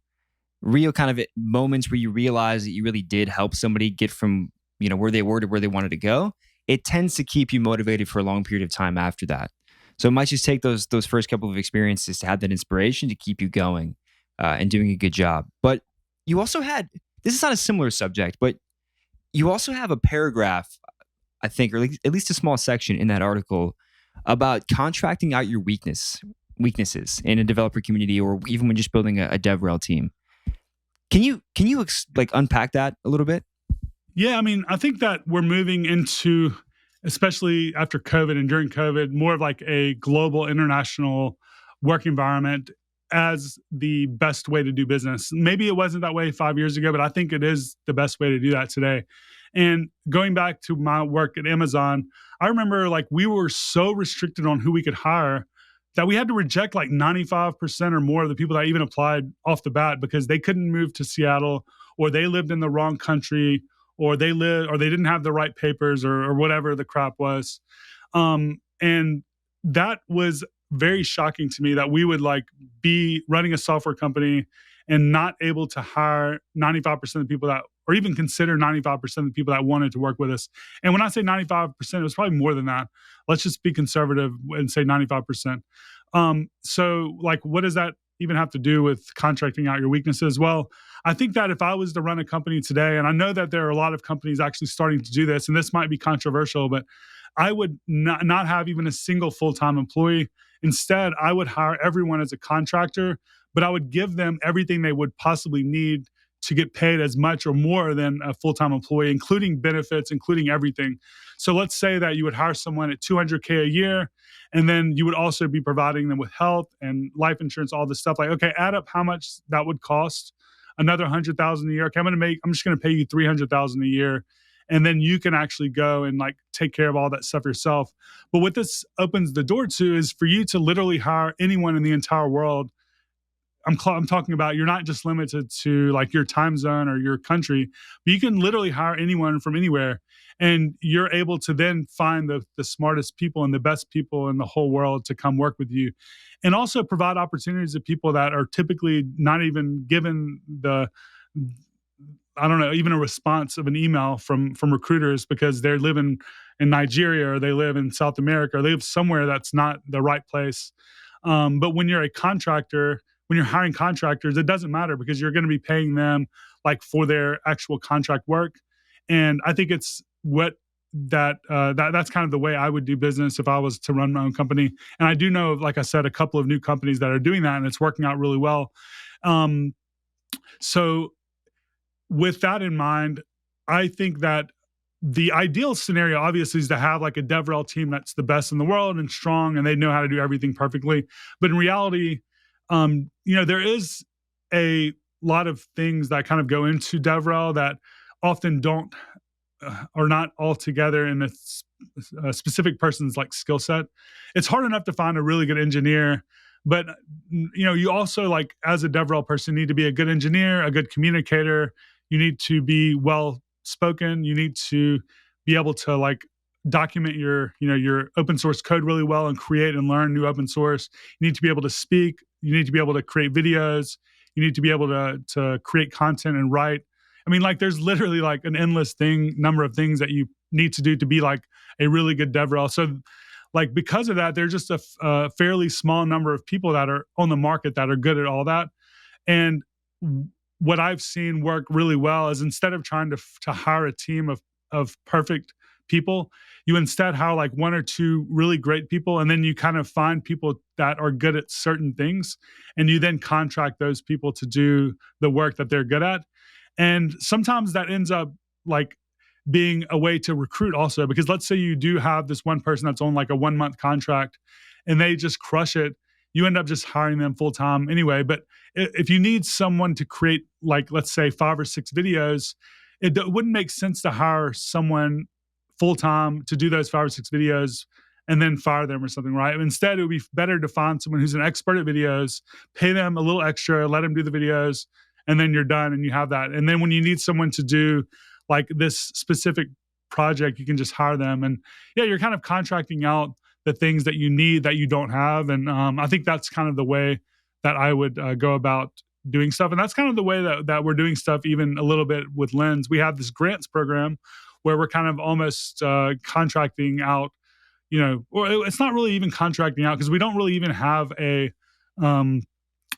real kind of moments where you realize that you really did help somebody get from, where they were to where they wanted to go, it tends to keep you motivated for a long period of time after that. So it might just take those first couple of experiences to have that inspiration to keep you going and doing a good job. But you also had, this is not a similar subject, but you also have a paragraph, I think, or at least a small section in that article about contracting out your weaknesses in a developer community, or even when just building a DevRel team. Can you unpack that a little bit? Yeah, I mean, I think that we're moving into, especially after COVID and during COVID, more of like a global international work environment as the best way to do business. Maybe it wasn't that way 5 years ago, but I think it is the best way to do that today. And going back to my work at Amazon, I remember like we were so restricted on who we could hire that we had to reject like 95% or more of the people that even applied off the bat because they couldn't move to Seattle, or they lived in the wrong country, or they didn't have the right papers, or whatever the crap was. And that was very shocking to me, that we would like be running a software company and not able to hire 95% of the people that, or even consider 95% of the people that wanted to work with us. And when I say 95%, it was probably more than that. Let's just be conservative and say 95%. So like, what does that even have to do with contracting out your weaknesses? Well, I think that if I was to run a company today, and I know that there are a lot of companies actually starting to do this, and this might be controversial, but I would not have even a single full-time employee. Instead, I would hire everyone as a contractor, but I would give them everything they would possibly need to get paid as much or more than a full-time employee, including benefits, including everything. So let's say that you would hire someone at $200K a year, and then you would also be providing them with health and life insurance, all this stuff. Like, okay, add up how much that would cost. Another 100,000 a year. Okay, I'm just going to pay you 300,000 a year, and then you can actually go and like take care of all that stuff yourself. But what this opens the door to is for you to literally hire anyone in the entire world. I'm talking about, you're not just limited to like your time zone or your country, but you can literally hire anyone from anywhere, and you're able to then find the smartest people and the best people in the whole world to come work with you, and also provide opportunities to people that are typically not even given the, I don't know, even a response of an email from recruiters because they're living in Nigeria, or they live in South America, or they live somewhere that's not the right place. But when you're a contractor, when you're hiring contractors, it doesn't matter because you're going to be paying them like for their actual contract work. And I think it's that's kind of the way I would do business if I was to run my own company. And I do know, like I said, a couple of new companies that are doing that, and it's working out really well. So with that in mind, I think that the ideal scenario obviously is to have like a DevRel team that's the best in the world and strong, and they know how to do everything perfectly. But in reality, there is a lot of things that kind of go into DevRel that often don't are not all together in a specific person's like skill set. It's hard enough to find a really good engineer, but you also, like, as a DevRel person, need to be a good engineer, a good communicator. You need to be well spoken. You need to be able to like document your open source code really well and create and learn new open source. You need to be able to speak. You need to be able to create videos. You need to be able to create content and write. I mean, like, there's literally like an endless number of things that you need to do to be like a really good DevRel. So like, because of that, there's just a fairly small number of people that are on the market that are good at all that. And what I've seen work really well is, instead of trying to hire a team of perfect people, you instead hire like one or two really great people, and then you kind of find people that are good at certain things, and you then contract those people to do the work that they're good at. And sometimes that ends up like being a way to recruit also, because let's say you do have this one person that's on like a 1-month contract and they just crush it. You end up just hiring them full time anyway. But if you need someone to create, like, let's say 5 or 6 videos, it wouldn't make sense to hire someone full time to do those 5 or 6 videos and then fire them or something, right? Instead, it would be better to find someone who's an expert at videos, pay them a little extra, let them do the videos, and then you're done and you have that. And then when you need someone to do like this specific project, you can just hire them. And yeah, you're kind of contracting out the things that you need that you don't have. And I think that's kind of the way that I would go about doing stuff. And that's kind of the way that we're doing stuff, even a little bit with Lens. We have this grants program where we're kind of almost contracting out, or it's not really even contracting out because we don't really even have a um,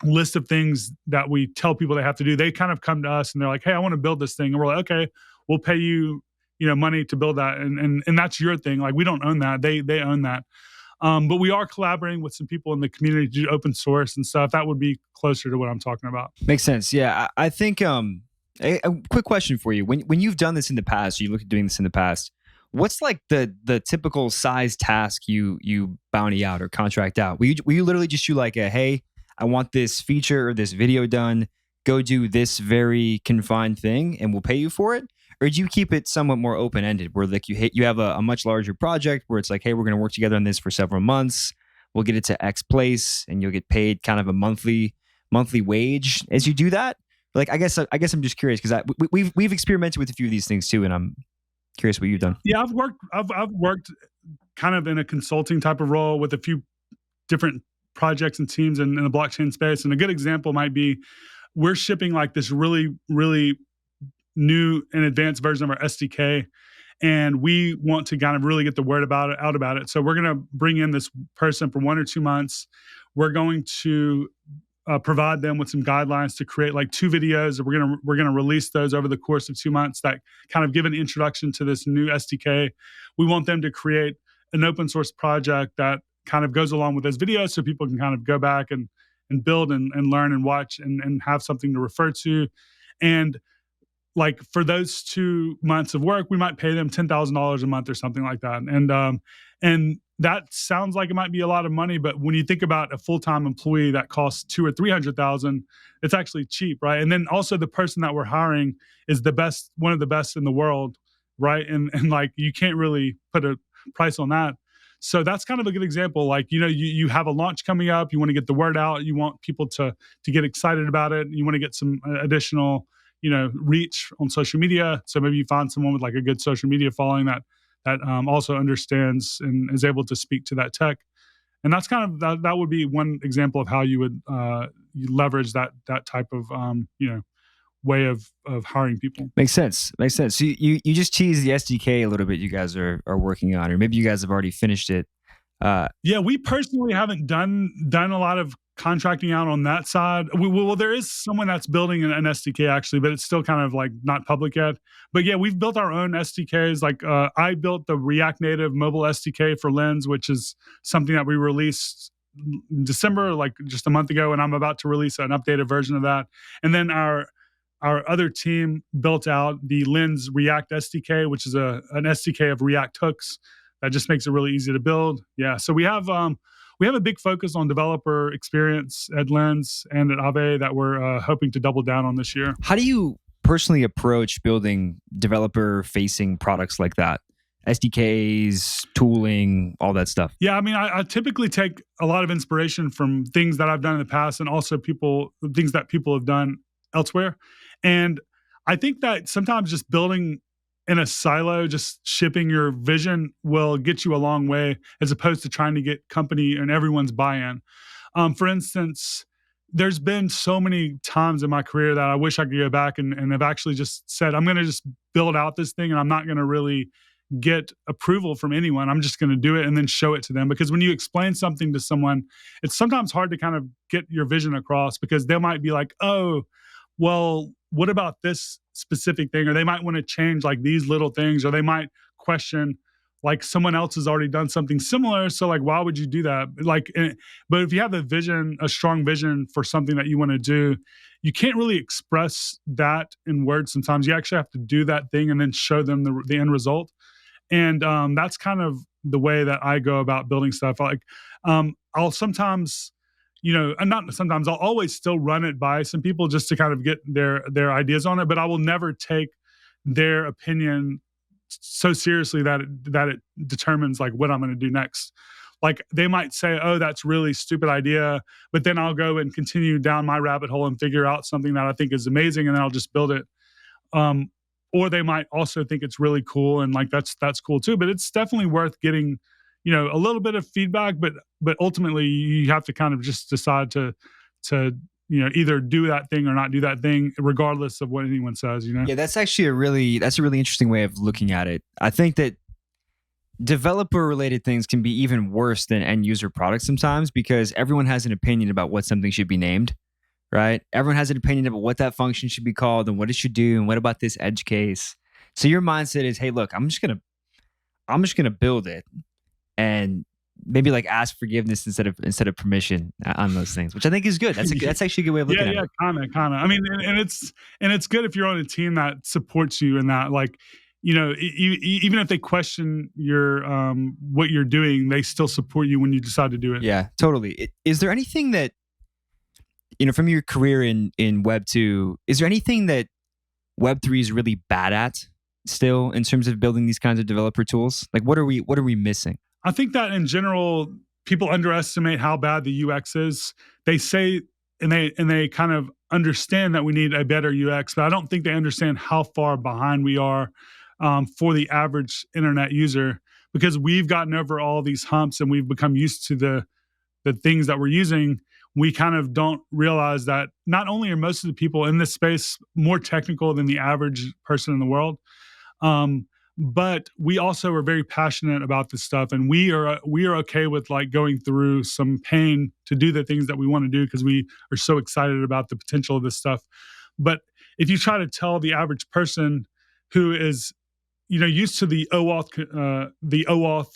list of things that we tell people they have to do. They kind of come to us and they're like, "Hey, I want to build this thing," and we're like, "Okay, we'll pay you, money to build that," and that's your thing. Like we don't own that; they own that. But we are collaborating with some people in the community to do open source and stuff. That would be closer to what I'm talking about. Makes sense. Yeah, I think a quick question for you. When you've done this in the past, you look at doing this in the past. What's like the typical size task you bounty out or contract out? Will you literally just do like a, hey, I want this feature or this video done. Go do this very confined thing, and we'll pay you for it. Or do you keep it somewhat more open ended, where like you have a much larger project where it's like, hey, we're going to work together on this for several months. We'll get it to X place, and you'll get paid kind of a monthly wage as you do that. Like, I guess I'm just curious because we've experimented with a few of these things too, and I'm curious what you've done. Yeah, I've worked kind of in a consulting type of role with a few different projects and teams in the blockchain space. And a good example might be we're shipping like this really, really new and advanced version of our SDK. And we want to kind of really get the word out about it. So we're going to bring in this person for 1 or 2 months. We're going to provide them with some guidelines to create like 2 videos. We're gonna release those over the course of 2 months that kind of give an introduction to this new SDK. We want them to create an open source project that kind of goes along with those videos, so people can kind of go back and build and learn and watch and have something to refer to. And like for those 2 months of work, we might pay them $10,000 a month or something like that. And that sounds like it might be a lot of money, but when you think about a full-time employee that costs 2 or 300,000, it's actually cheap, right? And then also the person that we're hiring is one of the best in the world, right? And like you can't really put a price on that. So that's kind of a good example. Like, you have a launch coming up, you want to get the word out, you want people to get excited about it, you want to get some additional reach on social media. So maybe you find someone with like a good social media following that also understands and is able to speak to that tech. And that's kind of that would be one example of how you would you leverage that type of way of hiring people. Makes sense. So you just teased the SDK a little bit. You guys are working on, or maybe you guys have already finished it. Yeah, we personally haven't done a lot of contracting out on that side. Well, there is someone that's building an SDK actually, but it's still kind of like not public yet. But yeah, we've built our own SDKs. Like I built the React Native mobile SDK for Lens, which is something that we released in December, like just a month ago, and I'm about to release an updated version of that. And then our other team built out the Lens React SDK, which is an SDK of React hooks that just makes it really easy to build. Yeah, so we have a big focus on developer experience at Lens and at Aave that we're hoping to double down on this year. How do you personally approach building developer-facing products like that? SDKs, tooling, all that stuff. Yeah, I mean, I typically take a lot of inspiration from things that I've done in the past and also things that people have done elsewhere. And I think that sometimes just building in a silo, just shipping your vision will get you a long way as opposed to trying to get company and everyone's buy-in. For instance, there's been so many times in my career that I wish I could go back and have actually just said, I'm going to just build out this thing and I'm not going to really get approval from anyone. I'm just going to do it and then show it to them. Because when you explain something to someone, it's sometimes hard to kind of get your vision across because they might be like, oh, well, what about this specific thing? Or they might want to change like these little things, or they might question like someone else has already done something similar. So like, why would you do that? Like, but if you have a strong vision for something that you want to do, you can't really express that in words. Sometimes you actually have to do that thing and then show them the end result. And that's kind of the way that I go about building stuff. Like, I'll sometimes, and not sometimes, I'll always still run it by some people just to kind of get their ideas on it. But I will never take their opinion so seriously that it determines like what I'm going to do next. Like they might say, "Oh, that's really stupid idea," but then I'll go and continue down my rabbit hole and figure out something that I think is amazing, and then I'll just build it. Or they might also think it's really cool, and like that's cool too. But it's definitely worth getting a little bit of feedback, but ultimately you have to kind of just decide to either do that thing or not do that thing, regardless of what anyone says. Yeah, that's actually that's a really interesting way of looking at it. I think that developer related things can be even worse than end user products sometimes because everyone has an opinion about what something should be named, right? Everyone has an opinion about what that function should be called and what it should do and what about this edge case. So your mindset is, hey, look, I'm just gonna build it and maybe like ask forgiveness instead of permission on those things, which I think is good. That's actually a good way of looking Yeah, at yeah, it. kind of. I mean, and it's good if you're on a team that supports you in that. Like, even if they question your what you're doing, they still support you when you decide to do it. Yeah, totally. Is there anything that from your career in Web 2, is there anything that Web 3 is really bad at still in terms of building these kinds of developer tools? Like what are we missing? I think that in general, people underestimate how bad the UX is. They say and they kind of understand that we need a better UX, but I don't think they understand how far behind we are for the average internet user because we've gotten over all these humps and we've become used to the things that we're using. We kind of don't realize that not only are most of the people in this space more technical than the average person in the world, um, but we also are very passionate about this stuff, and we are okay with like going through some pain to do the things that we want to do because we are so excited about the potential of this stuff. But if you try to tell the average person who is used to the OAuth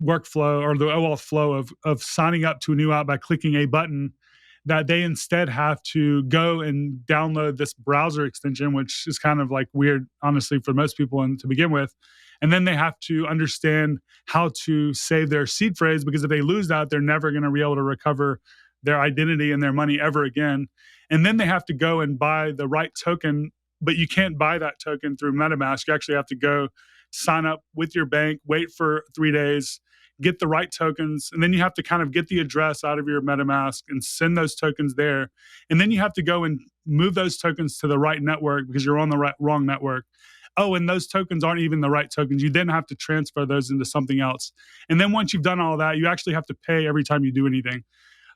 workflow or the OAuth flow of signing up to a new app by clicking a button, that they instead have to go and download this browser extension, which is kind of like weird, honestly, for most people and to begin with. And then they have to understand how to save their seed phrase because if they lose that, they're never going to be able to recover their identity and their money ever again. And then they have to go and buy the right token, but you can't buy that token through MetaMask. You actually have to go sign up with your bank, wait for 3 days, get the right tokens, and then you have to kind of get the address out of your MetaMask and send those tokens there. And then you have to go and move those tokens to the right network because you're on the wrong network. Oh, and those tokens aren't even the right tokens. You then have to transfer those into something else. And then once you've done all that, you actually have to pay every time you do anything.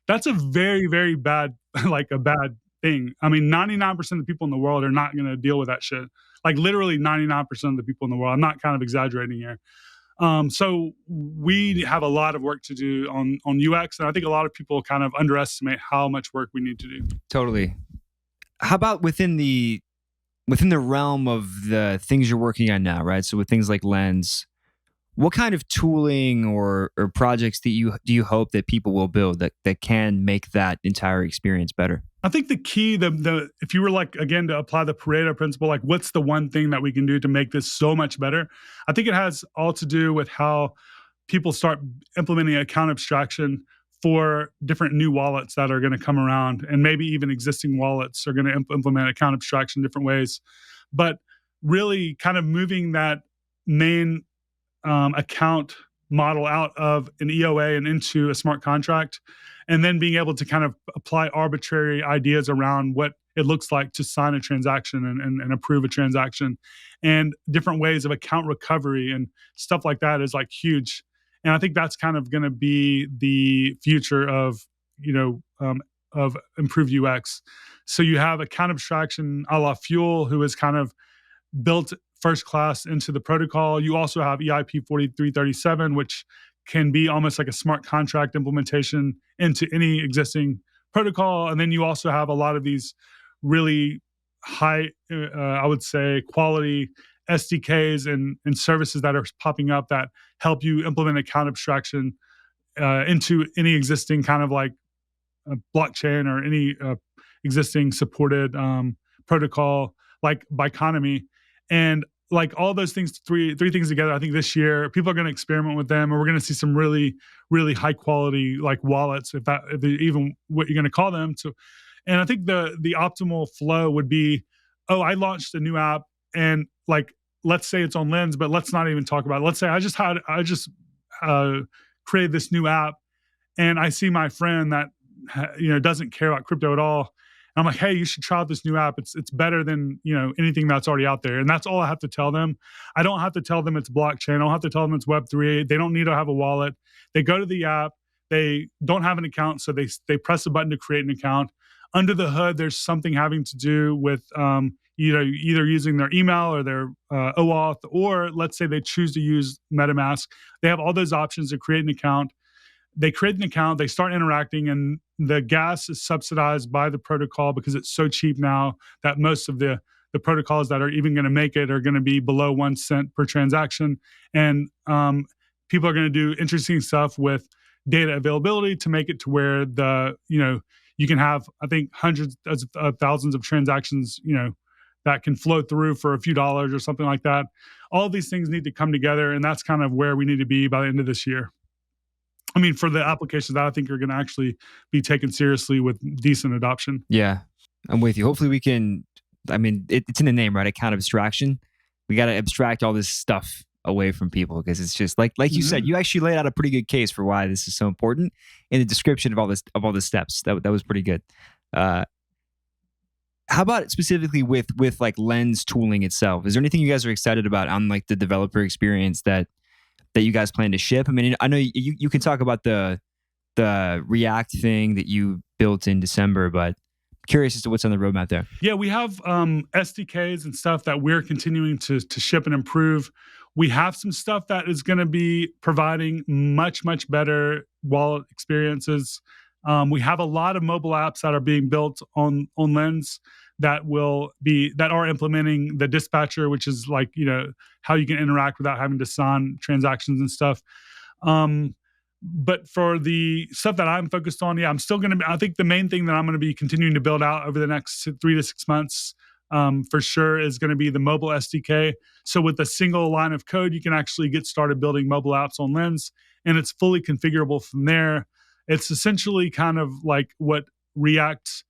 That's a very, very bad, like a bad thing. I mean, 99% of the people in the world are not going to deal with that shit. Like literally 99% of the people in the world. I'm not kind of exaggerating here. So we have a lot of work to do on UX, and I think a lot of people kind of underestimate how much work we need to do. Totally. How about within the realm of the things you're working on now, right? So with things like Lens, what kind of tooling or projects do you hope that people will build that can make that entire experience better? I think the key, the if you were like again to apply the Pareto principle, like what's the one thing that we can do to make this so much better? I think it has all to do with how people start implementing account abstraction for different new wallets that are going to come around, and maybe even existing wallets are going to implement account abstraction different ways. But really, kind of moving that main account model out of an EOA and into a smart contract, and then being able to kind of apply arbitrary ideas around what it looks like to sign a transaction and approve a transaction, and different ways of account recovery and stuff like that is like huge. And I think that's kind of going to be the future of of improved UX. So you have account abstraction a la Fuel, who is kind of built first class into the protocol. You also have EIP 4337, which can be almost like a smart contract implementation into any existing protocol. And then you also have a lot of these really high, I would say, quality SDKs and services that are popping up that help you implement account abstraction into any existing kind of like blockchain or any existing supported protocol like Biconomy. And like all those things, three things together, I think this year people are going to experiment with them, and we're going to see some really, really high quality like wallets, if even what you're going to call them. So, and I think the optimal flow would be, oh, I launched a new app, and like let's say it's on Lens, but let's not even talk about it. Let's say I just created this new app, and I see my friend that doesn't care about crypto at all, I'm like, hey, you should try out this new app. It's better than anything that's already out there, and that's all I have to tell them. I don't have to tell them it's blockchain. I don't have to tell them it's Web3. They don't need to have a wallet. They go to the app. They don't have an account, so they press a button to create an account. Under the hood, there's something having to do with either using their email or their OAuth, or let's say they choose to use MetaMask. They have all those options to create an account. They create an account, they start interacting, and the gas is subsidized by the protocol because it's so cheap now that most of the protocols that are even going to make it are going to be below 1 cent per transaction. And people are going to do interesting stuff with data availability to make it to where you can have, I think, hundreds of thousands of transactions, that can flow through for a few dollars or something like that. All of these things need to come together, and that's kind of where we need to be by the end of this year. I mean, for the applications that I think are going to actually be taken seriously with decent adoption. Yeah, I'm with you. Hopefully we can, I mean, it's in the name, right? Account abstraction. We got to abstract all this stuff away from people because it's just like you said, you actually laid out a pretty good case for why this is so important in the description of all the steps. That was pretty good. How about specifically with like Lens tooling itself? Is there anything you guys are excited about on like the developer experience that you guys plan to ship? I mean, I know you can talk about the React thing that you built in December, but curious as to what's on the roadmap there. Yeah, we have SDKs and stuff that we're continuing to ship and improve. We have some stuff that is going to be providing much, much better wallet experiences. We have a lot of mobile apps that are being built on Lens that are implementing the dispatcher, which is like, how you can interact without having to sign transactions and stuff. But for the stuff that I'm focused on, I think the main thing that I'm going to be continuing to build out over the next 3 to 6 months, for sure, is going to be the mobile SDK. So with a single line of code, you can actually get started building mobile apps on Lens, and it's fully configurable from there. It's essentially kind of like what React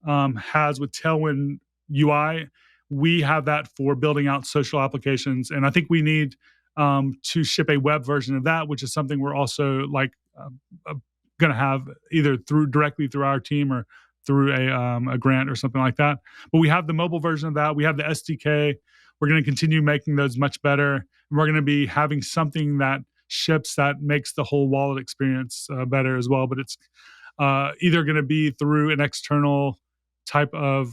has with Tailwind UI. We have that for building out social applications, and I think we need to ship a web version of that, which is something we're also going to have either directly through our team or through a grant or something like that. But we have the mobile version of that. We have the SDK. We're going to continue making those much better, and we're going to be having something that ships that makes the whole wallet experience better as well. But it's either going to be through an external type of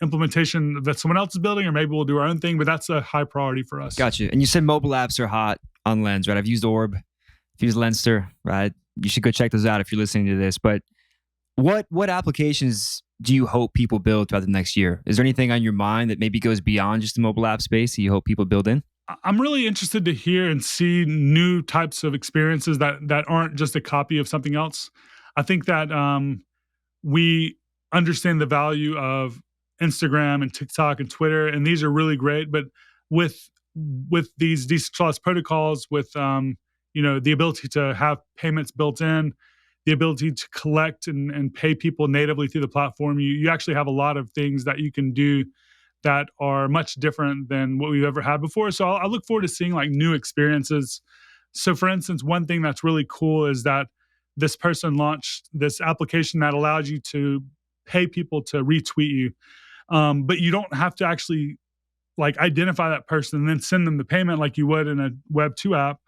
implementation that someone else is building, or maybe we'll do our own thing, but that's a high priority for us. Gotcha. And you said mobile apps are hot on Lens, right? I've used Orb, I've used Lenster, right? You should go check those out if you're listening to this. But what applications do you hope people build throughout the next year? Is there anything on your mind that maybe goes beyond just the mobile app space that you hope people build in? I'm really interested to hear and see new types of experiences that aren't just a copy of something else. I think that we understand the value of Instagram and TikTok and Twitter, and these are really great. But with these decentralized protocols, with the ability to have payments built in, the ability to collect and pay people natively through the platform, you actually have a lot of things that you can do that are much different than what we've ever had before. So I look forward to seeing like new experiences. So for instance, one thing that's really cool is that this person launched this application that allows you to pay people to retweet you. But you don't have to actually identify that person and then send them the payment like you would in a Web2 app.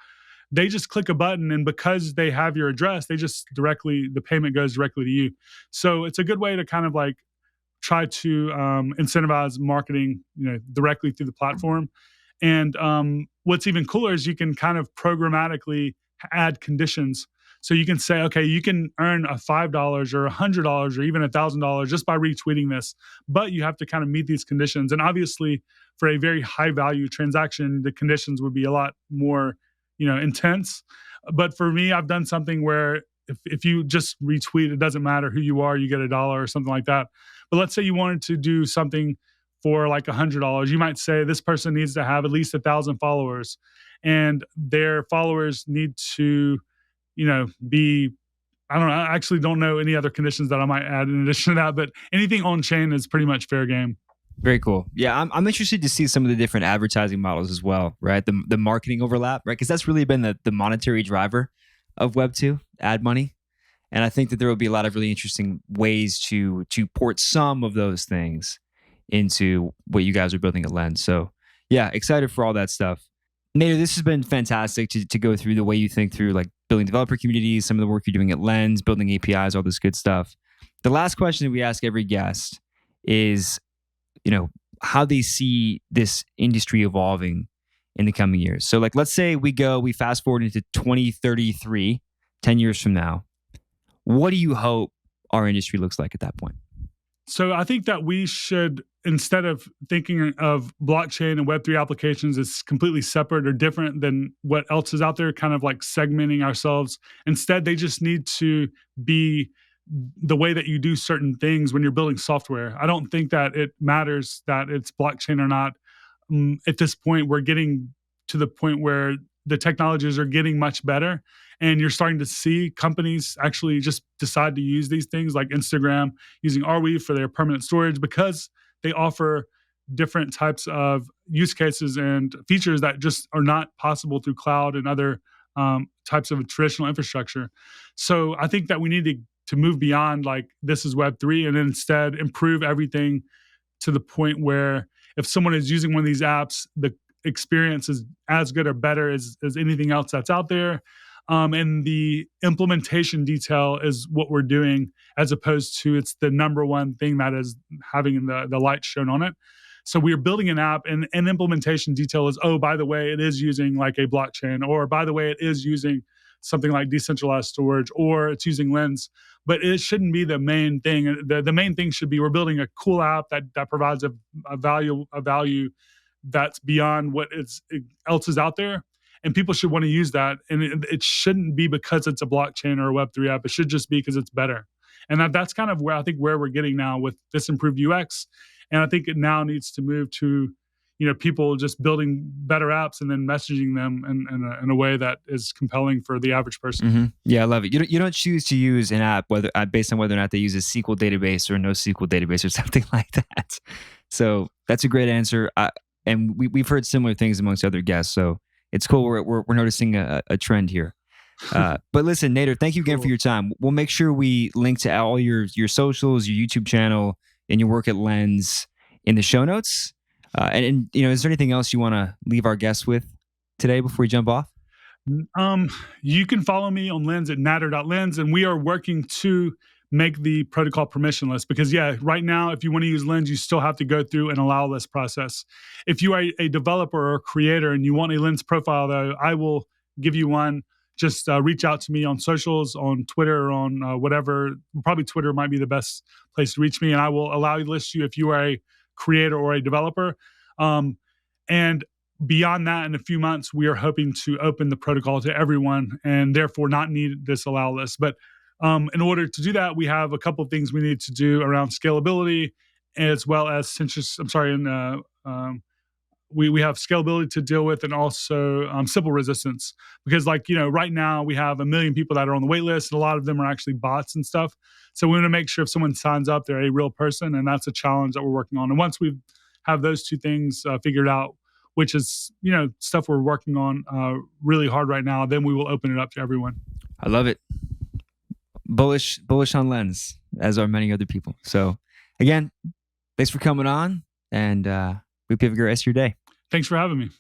They just click a button, and because they have your address, the payment goes directly to you. So it's a good way to kind of try to incentivize marketing, directly through the platform. And what's even cooler is you can kind of programmatically add conditions. So you can say, okay, you can earn a $5 or $100 or even $1,000 just by retweeting this, but you have to kind of meet these conditions. And obviously, for a very high value transaction, the conditions would be a lot more, intense. But for me, I've done something where if you just retweet, it doesn't matter who you are, you get $1 or something like that. But let's say you wanted to do something for like $100. You might say this person needs to have at least 1,000 followers, and their followers need to be, I don't know, I actually don't know any other conditions that I might add in addition to that, but anything on chain is pretty much fair game. Very cool. Yeah, I'm interested to see some of the different advertising models as well, right? The marketing overlap, right? Because that's really been the monetary driver of Web2, ad money. And I think that there will be a lot of really interesting ways to port some of those things into what you guys are building at Lens. So yeah, excited for all that stuff. Nader, this has been fantastic to go through the way you think through like building developer communities, some of the work you're doing at Lens, building APIs, all this good stuff. The last question that we ask every guest is, how they see this industry evolving in the coming years. So like, let's say we fast forward into 2033, 10 years from now. What do you hope our industry looks like at that point? So I think that we should, instead of thinking of blockchain and Web3 applications as completely separate or different than what else is out there, kind of like segmenting ourselves. Instead, they just need to be the way that you do certain things when you're building software. I don't think that it matters that it's blockchain or not. At this point, we're getting to the point where the technologies are getting much better. And you're starting to see companies actually just decide to use these things like Instagram using Arweave for their permanent storage because they offer different types of use cases and features that just are not possible through cloud and other types of traditional infrastructure. So I think that we need to move beyond like this is Web3 and instead improve everything to the point where if someone is using one of these apps, the experience is as good or better as anything else that's out there. And the implementation detail is what we're doing as opposed to it's the number one thing that is having the light shown on it. So we are building an app and implementation detail is, oh, by the way, it is using like a blockchain, or by the way, it is using something like decentralized storage, or it's using Lens. But it shouldn't be the main thing. The main thing should be we're building a cool app that provides a value that's beyond what else is out there. And people should want to use that. And it shouldn't be because it's a blockchain or a Web3 app. It should just be because it's better. And that's kind of where we're getting now with this improved UX. And I think it now needs to move to, people just building better apps and then messaging them in a way that is compelling for the average person. Mm-hmm. Yeah, I love it. You don't choose to use an app based on whether or not they use a SQL database or no SQL database or something like that. So that's a great answer. And we've heard similar things amongst other guests. So it's cool. We're noticing a trend here. But listen, Nader, thank you again for your time. We'll make sure we link to all your socials, your YouTube channel, and your work at Lens in the show notes. And is there anything else you want to leave our guests with today before we jump off? You can follow me on Lens at nader.lens, and we are working to make the protocol permissionless because right now, if you want to use Lens, you still have to go through an allow list process. If you are a developer or a creator and you want a Lens profile, though, I will give you one. Just reach out to me on socials, on Twitter, or on whatever. Probably Twitter might be the best place to reach me, and I will allow you to list you if you are a creator or a developer. And beyond that, in a few months, we are hoping to open the protocol to everyone and therefore not need this allow list. But in order to do that, we have a couple of things we need to do around scalability as well as we have scalability to deal with and also simple resistance because right now we have 1 million people that are on the wait list and a lot of them are actually bots and stuff. So we want to make sure if someone signs up, they're a real person, and that's a challenge that we're working on. And once we have those two things figured out, which is stuff we're working on really hard right now, then we will open it up to everyone. I love it. Bullish on Lens, as are many other people. So again, thanks for coming on, and we hope you have a great rest of your day. Thanks for having me.